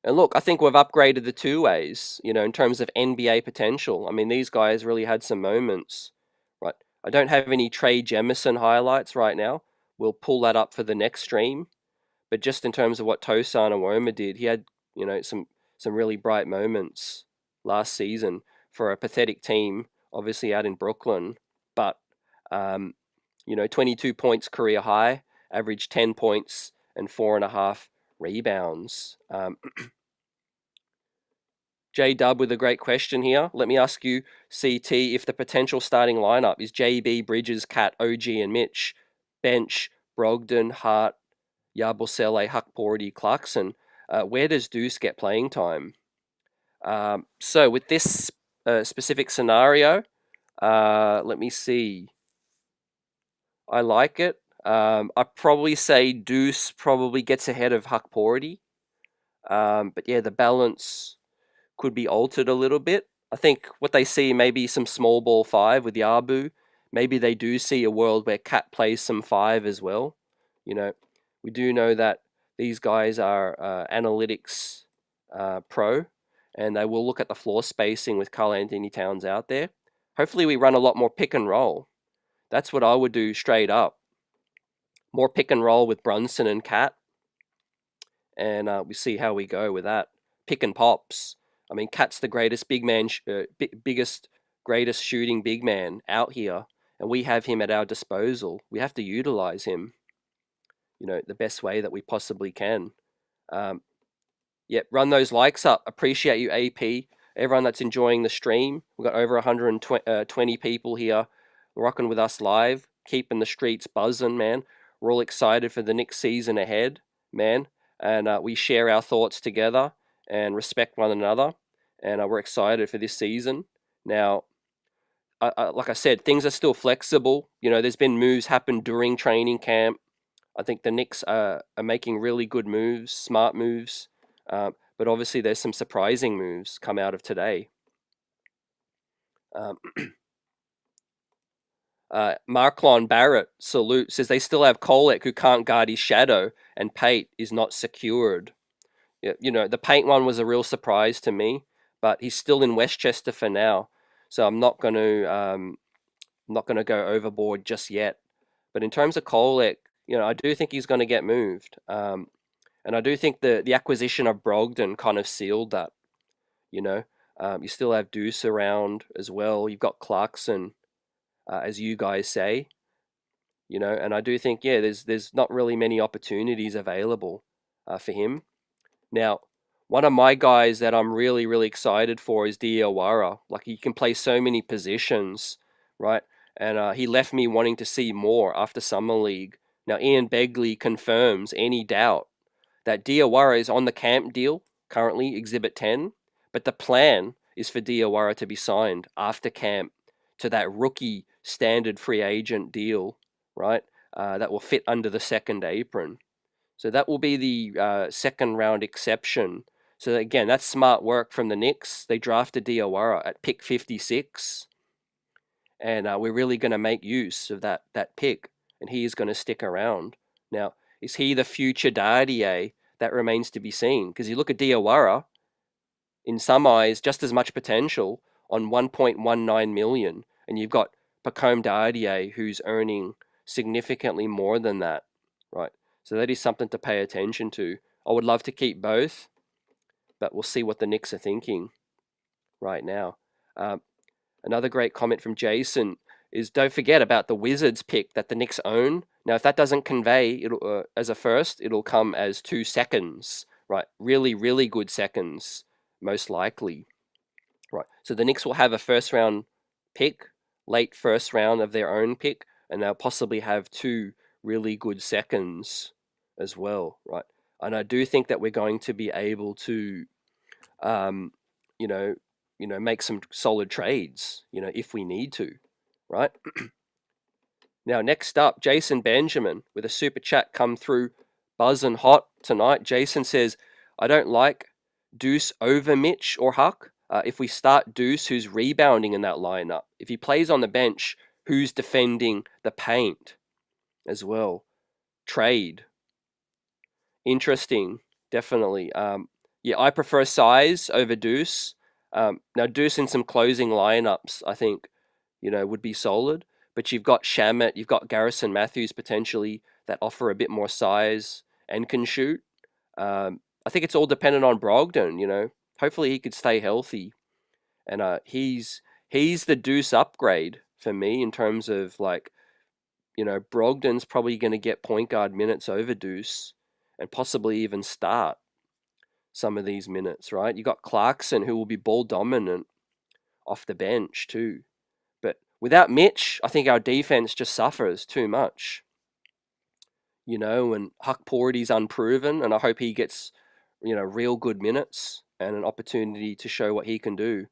And look, I think we've upgraded the two ways, in terms of NBA potential. I mean, these guys really had some moments, right? I don't have any Trey Jemison highlights right now. We'll pull that up for the next stream. But just in terms of what Tosan Awoma did, he had, some really bright moments last season for a pathetic team, obviously out in Brooklyn. But 22 points career high, averaged 10 points and 4.5 rebounds. J Dub with a great question here. Let me ask you, CT, if the potential starting lineup is JB, Bridges, Cat, OG, and Mitch, bench, Brogdon, Hart, Yabusele, Huckporty, Clarkson, where does Deuce get playing time? So with this specific scenario, let me see. I like it. I probably say Deuce probably gets ahead of Huckporty. But yeah, the balance could be altered a little bit. I think what they see maybe some small ball 5 with Yabu. Maybe they do see a world where Cat plays some 5 as well. We do know that these guys are analytics pro, and they will look at the floor spacing with Karl Anthony Towns out there. Hopefully we run a lot more pick and roll. That's what I would do straight up. More pick and roll with Brunson and Cat, and we see how we go with that. Pick and pops. I mean, Cat's the greatest big man, greatest shooting big man out here, and we have him at our disposal. We have to utilize him, the best way that we possibly can. Run those likes up. Appreciate you, AP. Everyone that's enjoying the stream. We've got over 120 people here rocking with us live, keeping the streets buzzing, man. We're all excited for the next season ahead, man. And we share our thoughts together and respect one another. And we're excited for this season. Now, like I said, things are still flexible. There's been moves happen during training camp. I think the Knicks are making really good moves, smart moves. But obviously there's some surprising moves come out of today. Marklon Barrett, salute, says they still have Kolek who can't guard his shadow and Pate is not secured. The Paint one was a real surprise to me, but he's still in Westchester for now. So I'm not going to go overboard just yet. But in terms of Kolek, I do think he's going to get moved. And I do think the acquisition of Brogdon kind of sealed that. You still have Deuce around as well. You've got Clarkson, as you guys say. And I do think, there's not really many opportunities available for him. Now, one of my guys that I'm really, really excited for is Diawara. Like, he can play so many positions, right? And he left me wanting to see more after Summer League. Now, Ian Begley confirms any doubt that Diawara is on the camp deal, currently Exhibit 10, but the plan is for Diawara to be signed after camp to that rookie standard free agent deal, right? That will fit under the second apron. So that will be the second round exception. So again, that's smart work from the Knicks. They drafted Diawara at pick 56. And we're really going to make use of that pick. And he is going to stick around. Now, is he the future Dardier? That remains to be seen. Because you look at Diawara, in some eyes, just as much potential on 1.19 million. And you've got Pacome Dardier, who's earning significantly more than that, right? So that is something to pay attention to. I would love to keep both, but we'll see what the Knicks are thinking right now. Another great comment from Jason is don't forget about the Wizards pick that the Knicks own. Now, if that doesn't convey as a first, it'll come as 2 seconds, right? Really, really good seconds, most likely, right? So the Knicks will have a first round pick, late first round of their own pick, and they'll possibly have 2 really good seconds as well, right? And I do think that we're going to be able to, make some solid trades, if we need to, right? Now, next up, Jason Benjamin with a super chat come through, buzzing hot tonight. Jason says, I don't like Deuce over Mitch or Huck. If we start Deuce, who's rebounding in that lineup? If he plays on the bench, who's defending the paint as well? Trade. Interesting, definitely. Yeah, I prefer size over Deuce. Now, Deuce in some closing lineups, I think, would be solid. But you've got Shamet, you've got Garrison Matthews potentially that offer a bit more size and can shoot. I think it's all dependent on Brogdon. Hopefully he could stay healthy, and he's the Deuce upgrade for me in terms of Brogdon's probably going to get point guard minutes over Deuce, and possibly even start some of these minutes. Right? You got Clarkson who will be ball dominant off the bench too. But without Mitch, I think our defense just suffers too much. And Huck Porty's unproven, and I hope he gets, real good minutes and an opportunity to show what he can do.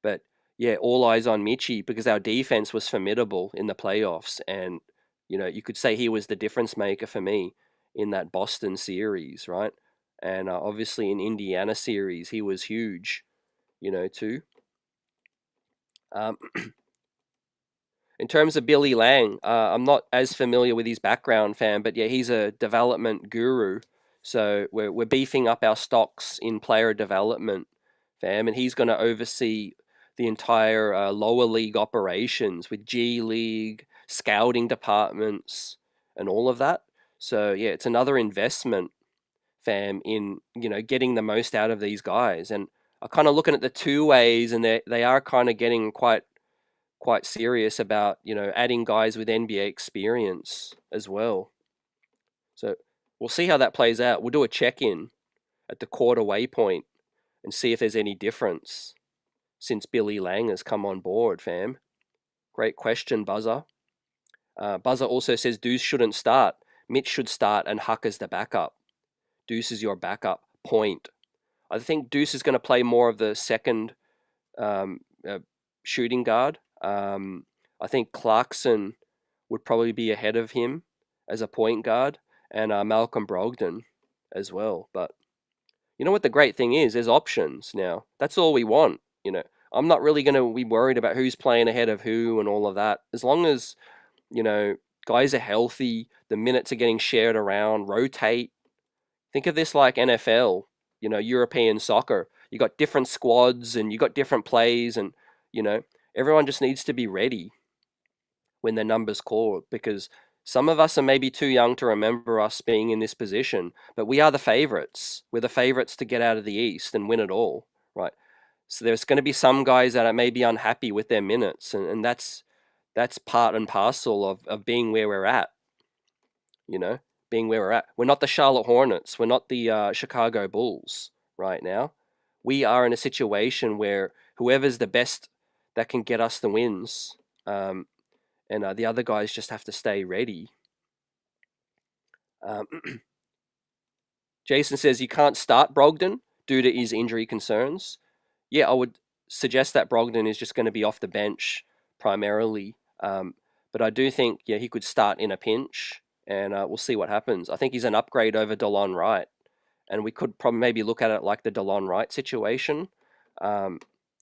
But yeah, all eyes on Mitchie because our defense was formidable in the playoffs, and you could say he was the difference maker for me in that Boston series, right? And obviously in Indiana series, he was huge, too. In terms of Billy Lang, I'm not as familiar with his background, fam, but yeah, he's a development guru. So we're beefing up our stocks in player development, fam, and he's going to oversee the entire lower league operations with G League, scouting departments, and all of that. So yeah, it's another investment, fam, in getting the most out of these guys. And I'm kind of looking at the two ways, and they are kind of getting quite serious about adding guys with NBA experience as well. So we'll see how that plays out. We'll do a check-in at the quarter waypoint and see if there's any difference since Billy Lang has come on board, fam. Great question, Buzzer. Buzzer also says Deuce shouldn't start. Mitch should start and Huck is the backup. Deuce is your backup point. I think Deuce is going to play more of the second shooting guard. I think Clarkson would probably be ahead of him as a point guard, and Malcolm Brogdon as well. But you know what the great thing is? There's options now. That's all we want. I'm not really going to be worried about who's playing ahead of who and all of that. As long as, guys are healthy, the minutes are getting shared around, rotate. Think of this like NFL, European soccer. You got different squads and you got different plays, and, everyone just needs to be ready when their number's called, because some of us are maybe too young to remember us being in this position, but we are the favorites. We're the favorites to get out of the East and win it all, right? So there's going to be some guys that are maybe unhappy with their minutes, and that's part and parcel of being where we're at, being where we're at. We're not the Charlotte Hornets. We're not the Chicago Bulls right now. We are in a situation where whoever's the best that can get us the wins, and the other guys just have to stay ready. Jason says you can't start Brogdon due to his injury concerns. Yeah, I would suggest that Brogdon is just going to be off the bench primarily. But I do think, he could start in a pinch, and we'll see what happens. I think he's an upgrade over DeLon Wright, and we could probably maybe look at it like the DeLon Wright situation,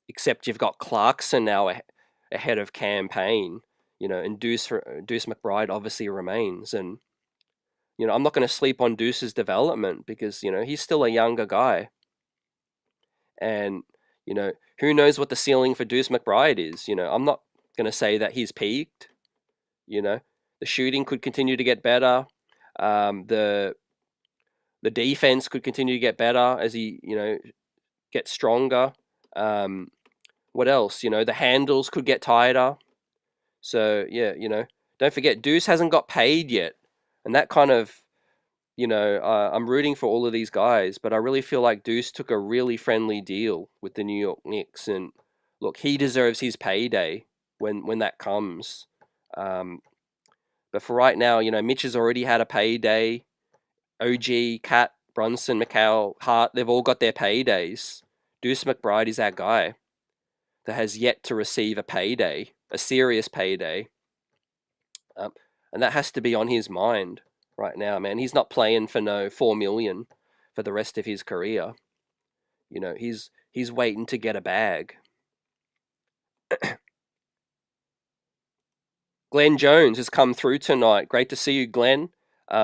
except you've got Clarkson now ahead of Campaign, and Deuce McBride obviously remains. And, I'm not going to sleep on Deuce's development because, he's still a younger guy. And, who knows what the ceiling for Deuce McBride is? I'm not going to say that he's peaked. The shooting could continue to get better. The defense could continue to get better as he, gets stronger. What else? The handles could get tighter. So, yeah, don't forget, Deuce hasn't got paid yet. And that kind of, I'm rooting for all of these guys, but I really feel like Deuce took a really friendly deal with the New York Knicks. And look, he deserves his payday when that comes. But for right now, Mitch has already had a payday. OG, Cat, Brunson, McCall, Hart, they've all got their paydays. Deuce McBride is our guy. that has yet to receive a payday, a serious payday. And that has to be on his mind right now, man. He's not playing for no 4 million for the rest of his career. You know, he's waiting to get a bag. Glenn Jones has come through tonight. Great to see you, Glenn.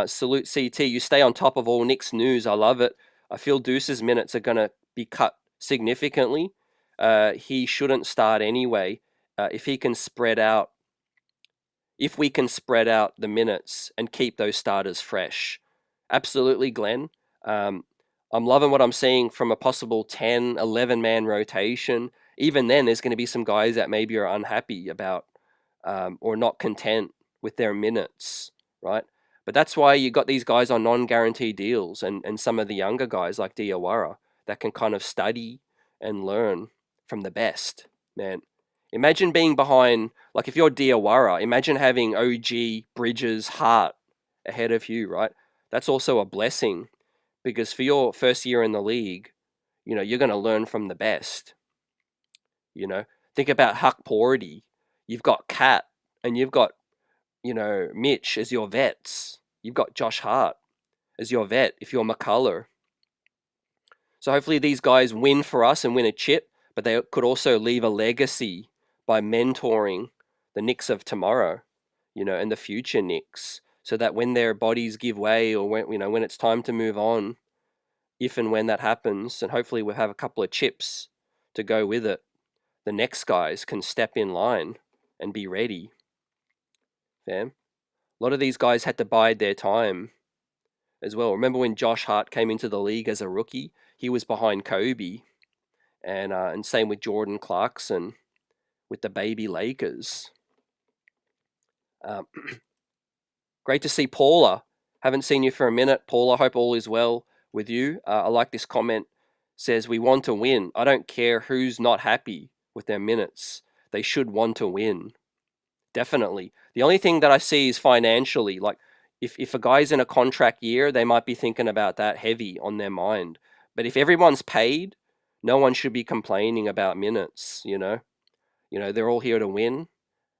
Salute CT. You stay on top of all Knicks news. I love it. I feel Deuce's minutes are going to be cut significantly. He shouldn't start anyway. If we can spread out the minutes and keep those starters fresh. Absolutely, Glenn. I'm loving what I'm seeing from a possible 10, 11-man rotation. Even then, there's going to be some guys that maybe are unhappy about or not content with their minutes, right? But that's why you got these guys on non-guaranteed deals and some of the younger guys like Diawara that can kind of study and learn from the best, man. Imagine being behind, like if you're Diawara, imagine having OG, Bridges, Hart ahead of you, right? That's also a blessing because for your first year in the league, you know, you're going to learn from the best. You know, think about Huck Porty. You've got Cat and you've got, you know, Mitch as your vets. You've got Josh Hart as your vet if you're McCullar. So hopefully these guys win for us and win a chip, but they could also leave a legacy by mentoring the Knicks of tomorrow, you know, and the future Knicks, so that when their bodies give way or when, you know, when it's time to move on, if and when that happens, and hopefully we'll have a couple of chips to go with it, the next guys can step in line and be ready. Fam. A lot of these guys had to bide their time as well. Remember when Josh Hart came into the league as a rookie? He was behind Kobe, and same with Jordan Clarkson with the baby Lakers. Great to see Paula. Haven't seen you for a minute, Paula. Hope all is well with you. I like this comment. Says we want to win. I don't care who's not happy with their minutes. They should want to win. Definitely. The only thing that I see is financially. Like if a guy's in a contract year, they might be thinking about that heavy on their mind. But if everyone's paid, no one should be complaining about minutes, you know. You know, they're all here to win.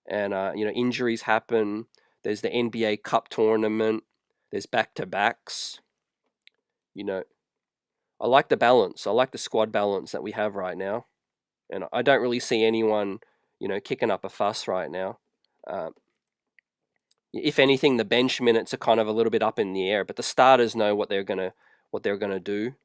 And, you know, injuries happen. There's the NBA Cup tournament. There's back-to-backs. You know, I like the balance. I like the squad balance that we have right now. And I don't really see anyone, you know, kicking up a fuss right now. If anything, the bench minutes are kind of a little bit up in the air, but the starters know what they're gonna do,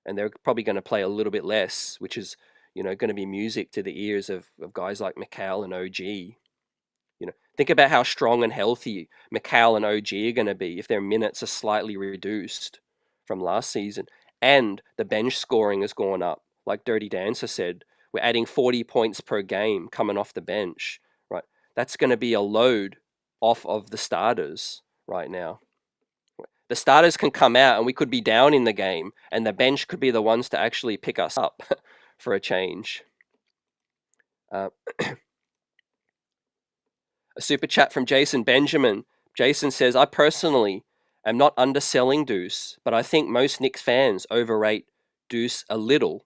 and they're probably gonna play a little bit less, which is, you know, going to be music to the ears of guys like McCall and OG. You know, think about how strong and healthy McCall and OG are going to be if their minutes are slightly reduced from last season, and the bench scoring has gone up. Like Dirty Dancer said, we're adding 40 points per game coming off the bench, right? That's going to be a load off of the starters right now. The starters can come out and we could be down in the game, and the bench could be the ones to actually pick us up for a change. A super chat from Jason Benjamin. Jason says, I personally am not underselling Deuce, but I think most Knicks fans overrate Deuce a little.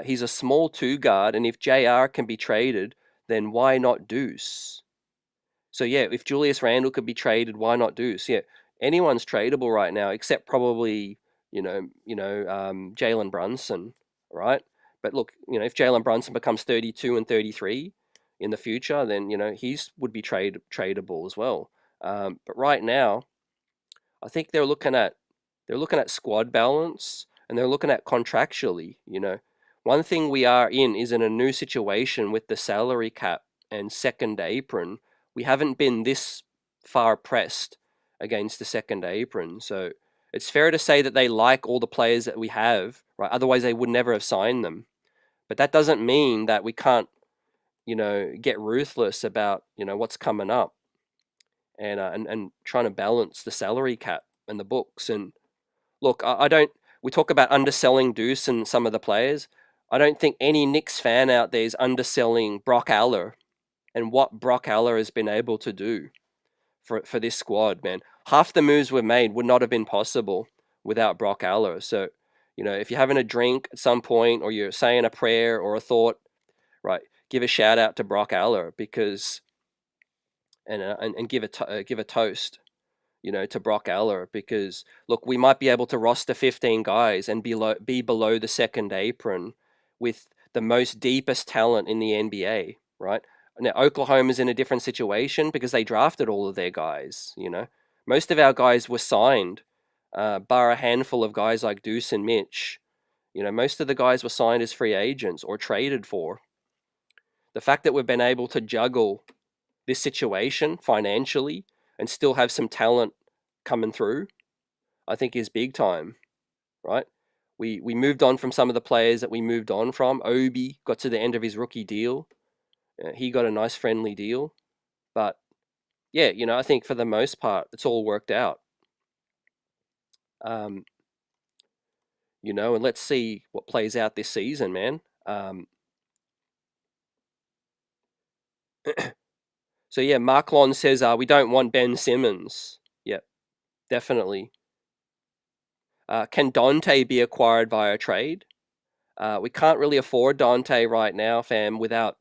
He's a small two guard, and if JR can be traded, then why not Deuce? So yeah, if Julius Randle could be traded, why not Deuce? Yeah, anyone's tradable right now, except probably Jalen Brunson, right? But look, you know, if Jalen Brunson becomes 32 and 33 in the future, then you know would be tradable as well. But right now, I think they're looking at squad balance, and they're looking at contractually. You know, one thing we are is in a new situation with the salary cap and second apron. We haven't been this far pressed against the second apron, so it's fair to say that they like all the players that we have, right? Otherwise, they would never have signed them. But that doesn't mean that we can't, you know, get ruthless about, you know, what's coming up, and trying to balance the salary cap and the books. And look, I don't. We talk about underselling Deuce and some of the players. I don't think any Knicks fan out there is underselling Brock Aller and what Brock Aller has been able to do for this squad, man. Half the moves we've made would not have been possible without Brock Aller. So, you know, if you're having a drink at some point or you're saying a prayer or a thought, right, give a shout out to Brock Aller because, and give a toast, to Brock Aller, because look, we might be able to roster 15 guys and be below the second apron with the most deepest talent in the NBA, right? Now Oklahoma's in a different situation because they drafted all of their guys. Most of our guys were signed, bar a handful of guys like Deuce and Mitch. Most of the guys were signed as free agents or traded for. The fact that we've been able to juggle this situation financially and still have some talent coming through, I think is big time, right? We moved on from some of the players that we moved on from. Obi got to the end of his rookie deal. He got a nice friendly deal. But yeah, I think for the most part, it's all worked out. And let's see what plays out this season, man. So yeah, Marklon says we don't want Ben Simmons. Yep, definitely. Can Dante be acquired via trade? We can't really afford Dante right now, fam, without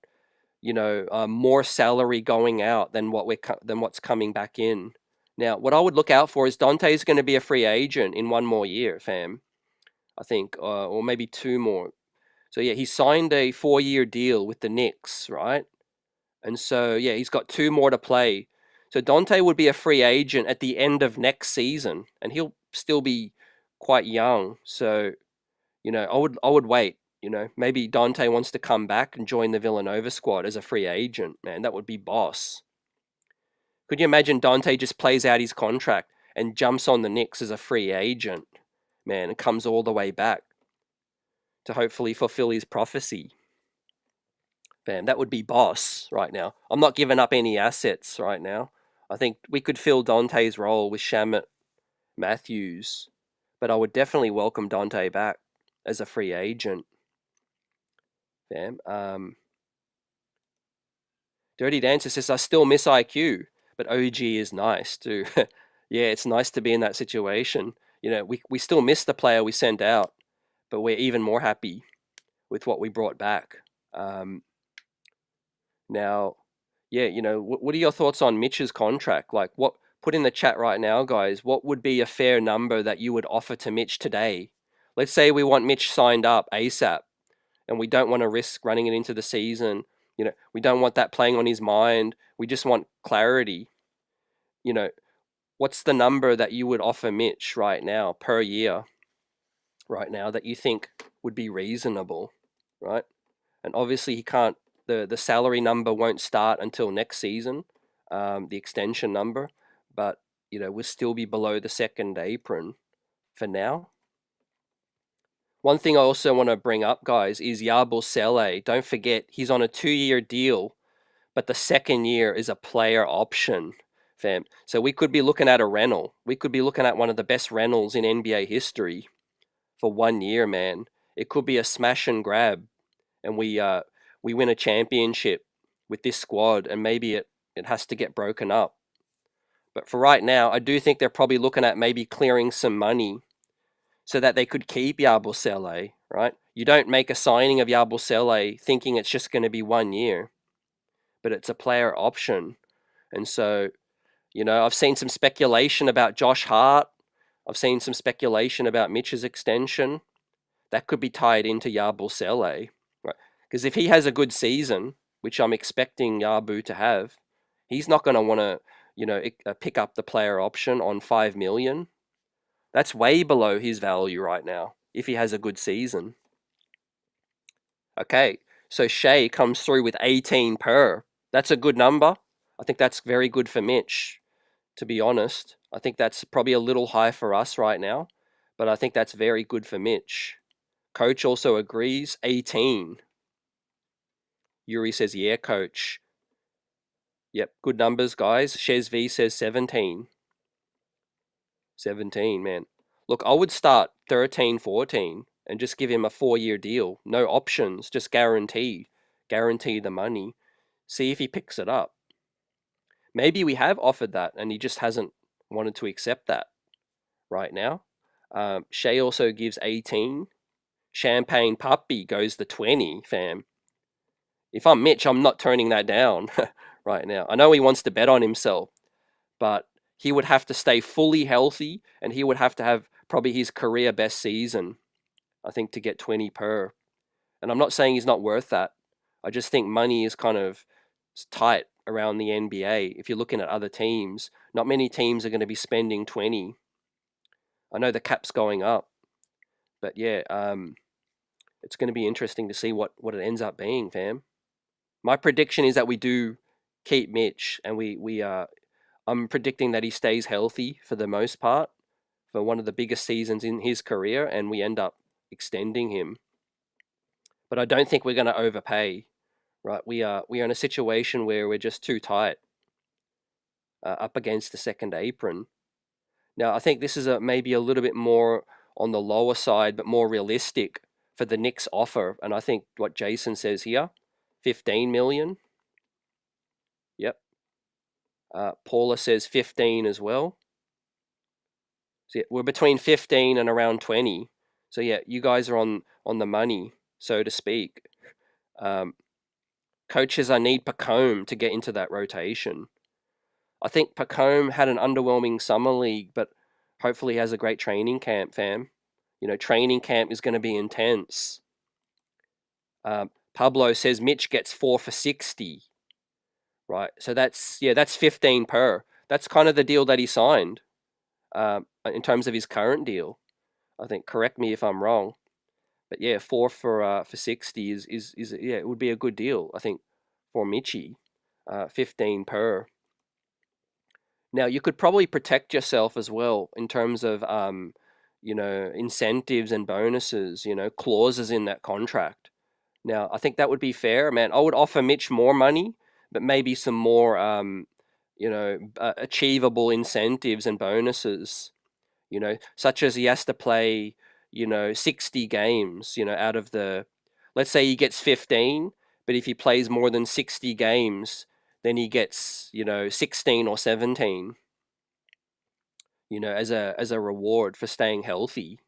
more salary going out than what's coming back in. Now, what I would look out for is Dante's going to be a free agent in one more year, fam. I think, or maybe two more. So yeah, he signed a 4-year deal with the Knicks, right? And so yeah, he's got 2 more to play. So Dante would be a free agent at the end of next season, and he'll still be quite young. So I would wait. Maybe Dante wants to come back and join the Villanova squad as a free agent. Man, that would be boss. Could you imagine Dante just plays out his contract and jumps on the Knicks as a free agent, man, and comes all the way back to hopefully fulfill his prophecy? Fam, that would be boss right now. I'm not giving up any assets right now. I think we could fill Dante's role with Shamet Matthews, but I would definitely welcome Dante back as a free agent. Fam. Dirty Dancer says, I still miss IQ, but OG is nice too. Yeah, it's nice to be in that situation. We still miss the player we sent out, but we're even more happy with what we brought back. Now, yeah, what are your thoughts on Mitch's contract? Like, put in the chat right now, guys, what would be a fair number that you would offer to Mitch today? Let's say we want Mitch signed up ASAP, and we don't want to risk running it into the season. We don't want that playing on his mind. We just want clarity. What's the number that you would offer Mitch right now per year, right now, that you think would be reasonable, right? And obviously he can't, the salary number won't start until next season, the extension number, but, we'll still be below the second apron for now. One thing I also want to bring up, guys, is Yabusele. Don't forget, he's on a 2-year deal, but the second year is a player option, fam. So we could be looking at a rental. We could be looking at one of the best rentals in NBA history for 1 year, man. It could be a smash and grab, and we win a championship with this squad, and maybe it has to get broken up. But for right now, I do think they're probably looking at maybe clearing some money so that they could keep Yabusele, right? You don't make a signing of Yabusele thinking it's just going to be 1 year, but it's a player option. And so, I've seen some speculation about Josh Hart. I've seen some speculation about Mitch's extension. That could be tied into Yabusele, right? Because if he has a good season, which I'm expecting Yabu to have, he's not going to want to, pick up the player option on $5 million. That's way below his value right now, if he has a good season. Okay, so Shea comes through with 18 per. That's a good number. I think that's very good for Mitch, to be honest. I think that's probably a little high for us right now, but I think that's very good for Mitch. Coach also agrees, 18. Yuri says, yeah, coach. Yep, good numbers, guys. Shez V says 17. 17, man. Look, I would start 13, 14 and just give him a 4-year deal. No options, just guarantee the money. See if he picks it up. Maybe we have offered that and he just hasn't wanted to accept that right now. Shea also gives 18. Champagne Puppy goes the 20, fam. If I'm Mitch, I'm not turning that down right now. I know he wants to bet on himself, but he would have to stay fully healthy, and he would have to have probably his career best season, I think, to get 20 per. And I'm not saying he's not worth that. I just think money is kind of tight around the NBA. If you're looking at other teams, not many teams are going to be spending 20. I know the cap's going up, but yeah, it's going to be interesting to see what it ends up being, fam. My prediction is that we do keep Mitch, and I'm predicting that he stays healthy for the most part for one of the biggest seasons in his career, and we end up extending him. But I don't think we're going to overpay, right? We are in a situation where we're just too tight up against the second apron. Now, I think this is maybe a little bit more on the lower side, but more realistic for the Knicks offer. And I think what Jason says here, 15 million. Yep. Paula says 15 as well. So yeah, we're between 15 and around 20. So yeah, you guys are on the money, so to speak. Coaches, I need Pacome to get into that rotation. I think Pacome had an underwhelming summer league, but hopefully has a great training camp, fam. Training camp is going to be intense. Pablo says Mitch gets 4 for 60. Right, so that's 15 per. That's kind of the deal that he signed. In terms of his current deal, I think. Correct me if I'm wrong, but yeah, 4 for 60 is yeah, it would be a good deal, I think, for Mitchie. 15 per. Now you could probably protect yourself as well in terms of incentives and bonuses, clauses in that contract. Now I think that would be fair, man. I would offer Mitch more money, but maybe some more achievable incentives and bonuses, such as he has to play, 60 games, out of let's say he gets 15, but if he plays more than 60 games, then he gets, 16 or 17, as a reward for staying healthy.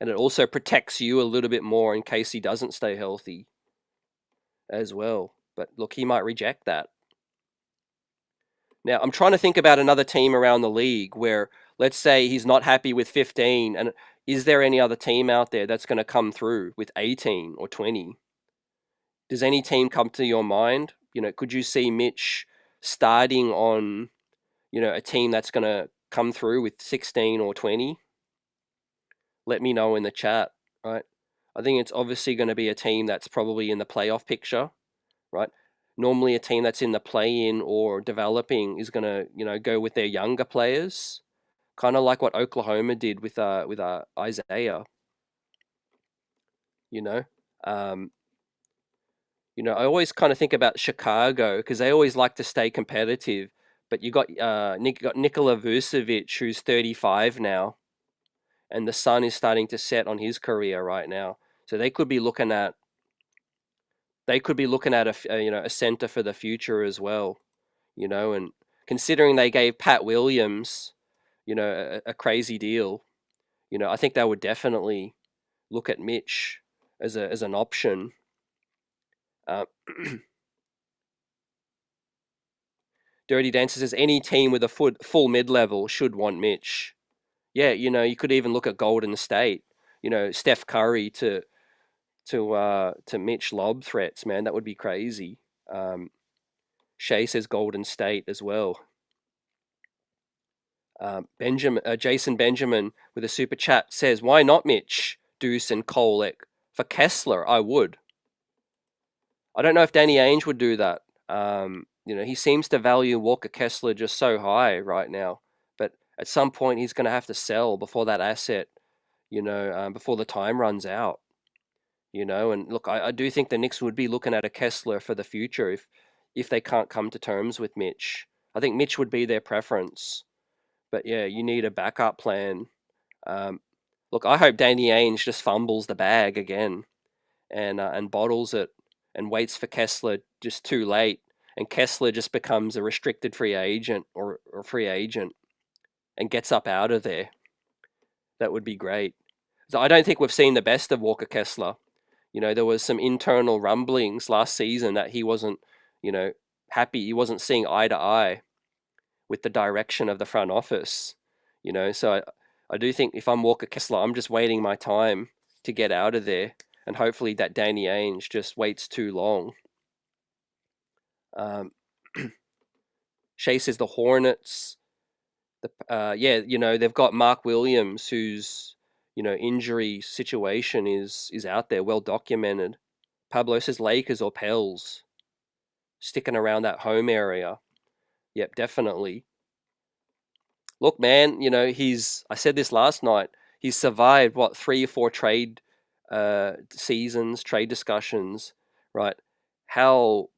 And it also protects you a little bit more in case he doesn't stay healthy as well. But look, he might reject that. Now, I'm trying to think about another team around the league where, let's say he's not happy with 15, and is there any other team out there that's going to come through with 18 or 20? Does any team come to your mind? Could you see Mitch starting on, a team that's going to come through with 16 or 20? Let me know in the chat, right? I think it's obviously going to be a team that's probably in the playoff picture, right? Normally a team that's in the play-in or developing is going to, go with their younger players, kind of like what Oklahoma did with Isaiah. I always kind of think about Chicago because they always like to stay competitive. But you got Nikola Vucevic, who's 35 now, and the sun is starting to set on his career right now. So they could be looking at a center for the future as well, and considering they gave Pat Williams, a crazy deal, I think they would definitely look at Mitch as an option. Dirty Dancer says any team with a full mid-level should want Mitch. Yeah, you could even look at Golden State. Steph Curry to Mitch lob threats, man. That would be crazy. Shay says Golden State as well. Jason Benjamin with a super chat says, why not Mitch, Deuce, and Kolek? For Kessler, I would. I don't know if Danny Ainge would do that. He seems to value Walker Kessler just so high right now. But at some point, he's going to have to sell before that asset, before the time runs out. And look, I do think the Knicks would be looking at a Kessler for the future if they can't come to terms with Mitch. I think Mitch would be their preference. But yeah, you need a backup plan. Look, I hope Danny Ainge just fumbles the bag again and bottles it and waits for Kessler just too late. And Kessler just becomes a restricted free agent or free agent and gets up out of there. That would be great. So I don't think we've seen the best of Walker Kessler. There was some internal rumblings last season that he wasn't, happy. He wasn't seeing eye to eye with the direction of the front office. So I do think if I'm Walker Kessler, I'm just waiting my time to get out of there, and hopefully that Danny Ainge just waits too long. Shay says the Hornets. They've got Mark Williams, whose injury situation is out there, well documented. Pablo says Lakers or Pels, sticking around that home area. Yep, definitely. Look, man, I said this last night. He's survived 3 or 4 trade seasons, trade discussions, right? How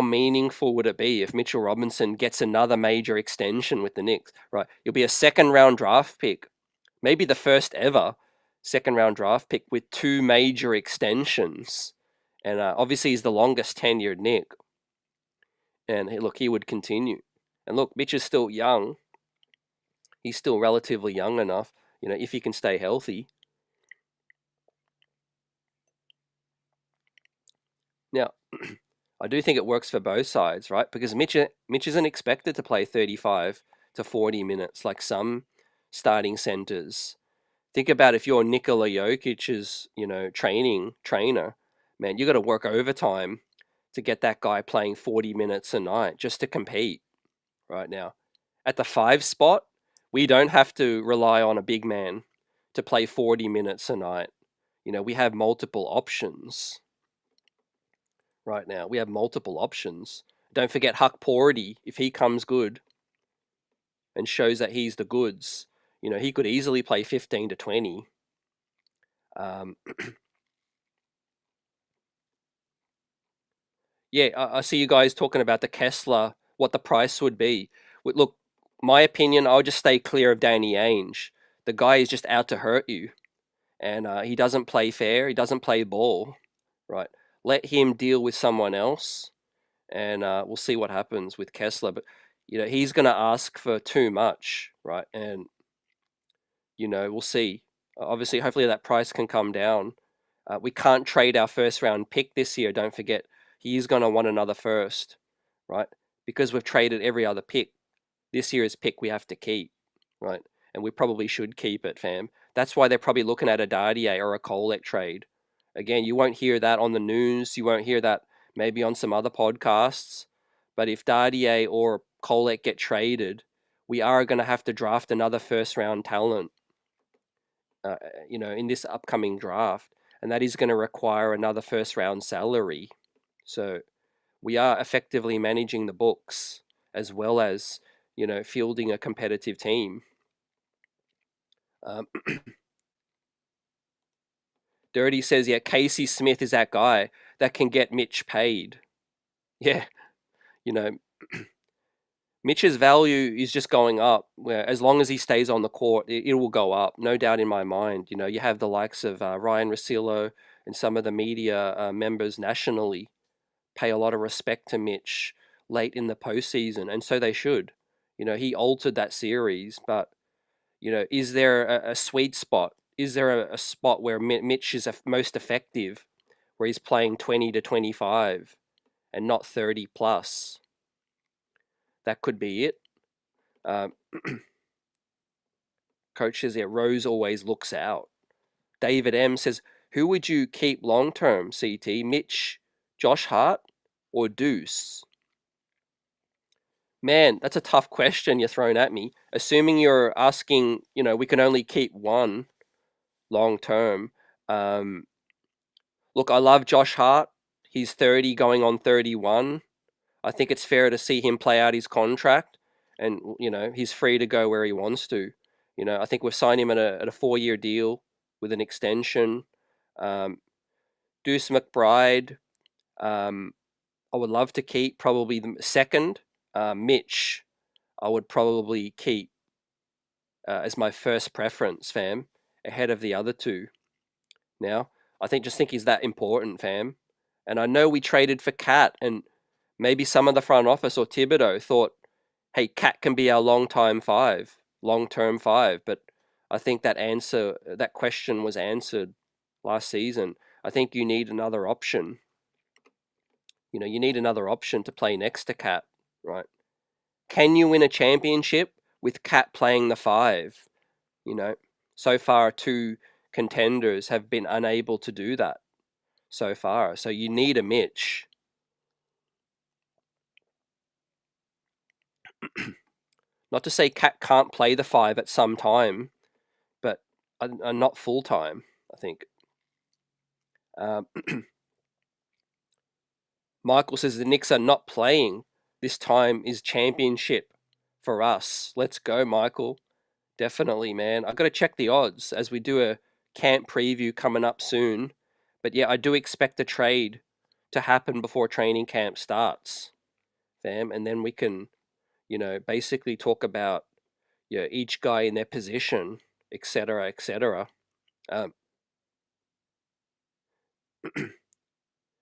meaningful would it be if Mitchell Robinson gets another major extension with the Knicks, right? You'll be a second-round draft pick, maybe the first ever second-round draft pick with 2 major extensions. And obviously he's the longest tenured Knick. And look, he would continue. And look, Mitch is still young. He's still relatively young enough, if he can stay healthy. Now, I do think it works for both sides, right? Because Mitch isn't expected to play 35 to 40 minutes like some starting centers. Think about if you're Nikola Jokic's, trainer, man, you got to work overtime to get that guy playing 40 minutes a night just to compete right now. At the 5 spot, we don't have to rely on a big man to play 40 minutes a night. We have multiple options. Right now, we have multiple options. Don't forget Huck Porty. If he comes good and shows that he's the goods, he could easily play 15 to 20. I see you guys talking about the Kessler, what the price would be. Look, my opinion, I'll just stay clear of Danny Ainge. The guy is just out to hurt you, and he doesn't play fair. He doesn't play ball, right? Let him deal with someone else, and we'll see what happens with Kessler. But he's going to ask for too much, right? And we'll see. Obviously, hopefully that price can come down. We can't trade our first round pick this year. Don't forget, he's going to want another first, right? Because we've traded every other pick. This year's pick we have to keep, right? And we probably should keep it, fam. That's why they're probably looking at a Dardier or a Kolek trade. Again, you won't hear that on the news. You won't hear that maybe on some other podcasts. But if Dardier or Kolek get traded, we are going to have to draft another first-round talent, in this upcoming draft. And that is going to require another first-round salary. So we are effectively managing the books as well as, fielding a competitive team. Dirty says, yeah, Casey Smith is that guy that can get Mitch paid. Yeah, Mitch's value is just going up. Where as long as he stays on the court, it will go up, no doubt in my mind. You have the likes of Ryan Russillo and some of the media members nationally pay a lot of respect to Mitch late in the postseason, and so they should. He altered that series, but is there a sweet spot? Is there a spot where Mitch is most effective, where he's playing 20 to 25 and not 30 plus? That could be it. Coach says, yeah, Rose always looks out. David M says, who would you keep long-term, CT? Mitch, Josh Hart, or Deuce? Man, that's a tough question you're throwing at me. Assuming you're asking, we can only keep one long-term. Look, I love Josh Hart. He's 30 going on 31. I think it's fair to see him play out his contract, and he's free to go where he wants to. I think we've signed him at a 4-year deal with an extension. Deuce McBride, I would love to keep, probably the second. Mitch, I would probably keep as my first preference, fam, ahead of the other two. Now, I think he's that important, fam. And I know we traded for Cat, and maybe some of the front office or Thibodeau thought, hey, Cat can be our long-term 5. But I think that question was answered last season. I think you need another option. You know, you need another option to play next to Cat, right? Can you win a championship with Cat playing the 5? You know, so far 2 contenders have been unable to do that so far. So you need a Mitch. Not to say Cat can't play the 5 at some time, but not full time, I think. Michael says the Knicks are not playing. This time is championship for us. Let's go, Michael. Definitely, man. I've got to check the odds as we do a camp preview coming up soon. But yeah, I do expect a trade to happen before training camp starts, fam. And then we can, you know, basically talk about, you know, each guy in their position, etc., etc.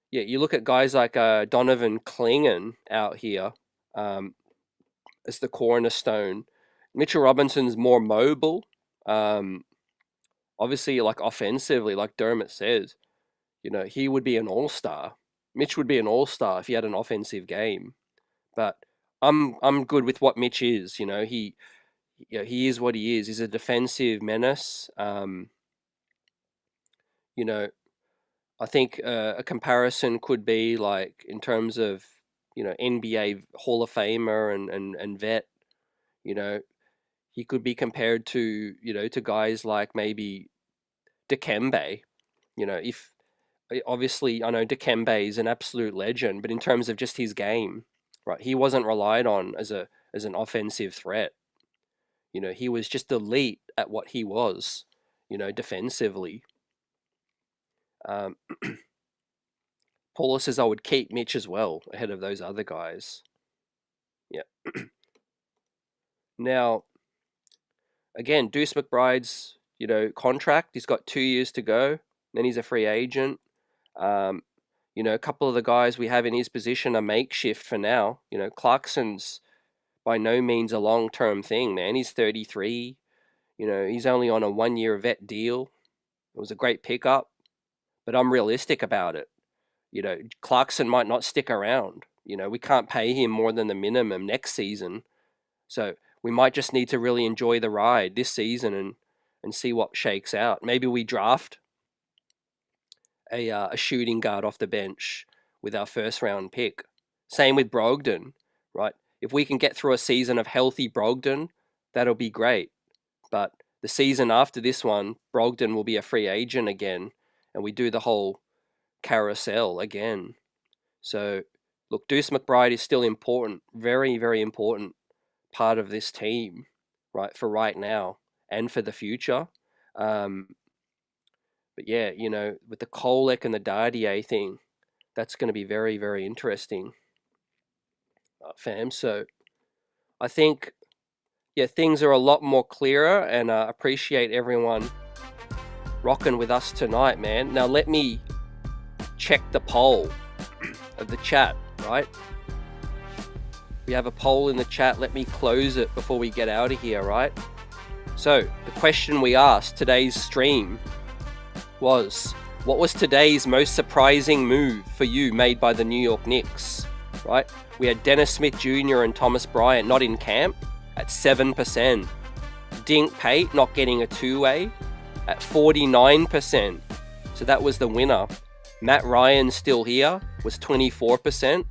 Yeah, you look at guys like Donovan Clingan out here as the cornerstone. Mitchell Robinson's more mobile. Obviously, like offensively, like Dermot says, you know, he would be an all-star. Mitch would be an all-star if he had an offensive game. But I'm good with what Mitch is. You know, he is what he is. He's a defensive menace. You know, I think a comparison could be like in terms of, you know, NBA Hall of Famer and vet. You know, he could be compared to, you know, to guys like maybe Dikembe. You know, if obviously I know Dikembe is an absolute legend, but in terms of just his game, right, he wasn't relied on as an offensive threat. You know, he was just elite at what he was, you know, defensively. Paula says I would keep Mitch as well ahead of those other guys. Yeah. Now, again, Deuce McBride's, you know, contract, he's got 2 years to go. Then he's a free agent. You know, a couple of the guys we have in his position are makeshift for now. You know, Clarkson's by no means a long-term thing, man. He's 33. You know, he's only on a 1-year vet deal. It was a great pickup, but I'm realistic about it. You know, Clarkson might not stick around. You know, we can't pay him more than the minimum next season. So we might just need to really enjoy the ride this season and see what shakes out. Maybe we draft a shooting guard off the bench with our first round pick. Same with Brogdon, right? If we can get through a season of healthy Brogdon, that'll be great. But the season after this one, Brogdon will be a free agent again, and we do the whole carousel again. So, look, Deuce McBride is still important, very, very important part of this team, right, for right now and for the future. But yeah, you know, with the Kolek and the Dardier thing, that's going to be very, very interesting, fam. So I think, yeah, things are a lot more clearer, and appreciate everyone rocking with us tonight, man. Now let me check the poll of the chat, right? We have a poll in the chat. Let me close it before we get out of here, right? So the question we asked today's stream was, what was today's most surprising move for you made by the New York Knicks, right? We had Dennis Smith Jr. and Thomas Bryant not in camp at 7%. Dink Pate not getting a two-way at 49%. So that was the winner. Matt Ryan still here was 24%.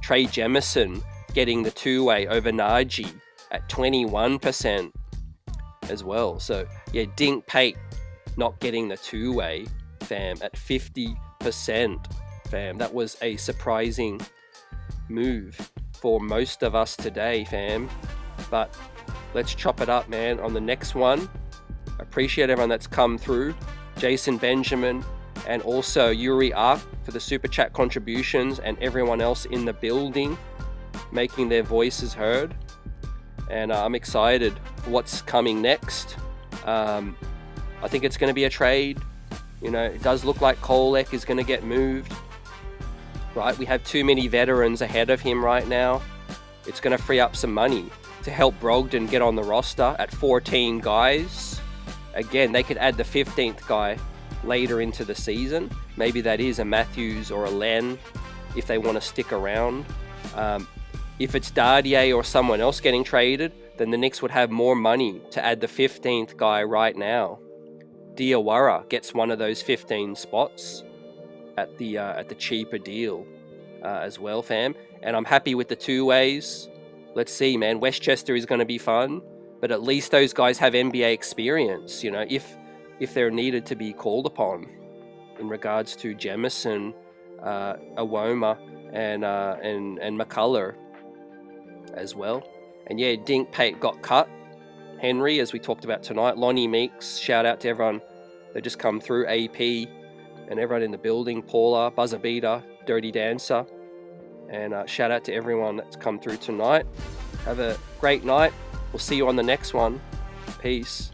Trey Jemison getting the two-way over Najee at 21% as well. So yeah, Dink Pate not getting the two-way, fam, at 50%, fam. That was a surprising move for most of us today, fam. But let's chop it up, man, on the next one. Appreciate everyone that's come through. Jason Benjamin and also Yuri Ark for the super chat contributions, and everyone else in the building making their voices heard. And I'm excited for what's coming next. I think it's going to be a trade. You know, it does look like Kolek is going to get moved, right? We have too many veterans ahead of him right now. It's going to free up some money to help Brogdon get on the roster at 14 guys. Again, they could add the 15th guy later into the season. Maybe that is a Matthews or a Len if they want to stick around. If it's Dardier or someone else getting traded, then the Knicks would have more money to add the 15th guy right now. Diawara gets one of those 15 spots at the cheaper deal as well, fam. And I'm happy with the two ways. Let's see, man. Westchester is going to be fun, but at least those guys have NBA experience, you know, if they're needed to be called upon in regards to Jemison, Evbuomwan, and McCullar as well. And yeah, Dink got cut. Henry, as we talked about tonight. Lonnie Meeks, shout out to everyone that just come through. AP and everyone in the building. Paula, Buzzer Beater, Dirty Dancer. And shout out to everyone that's come through tonight. Have a great night. We'll see you on the next one. Peace.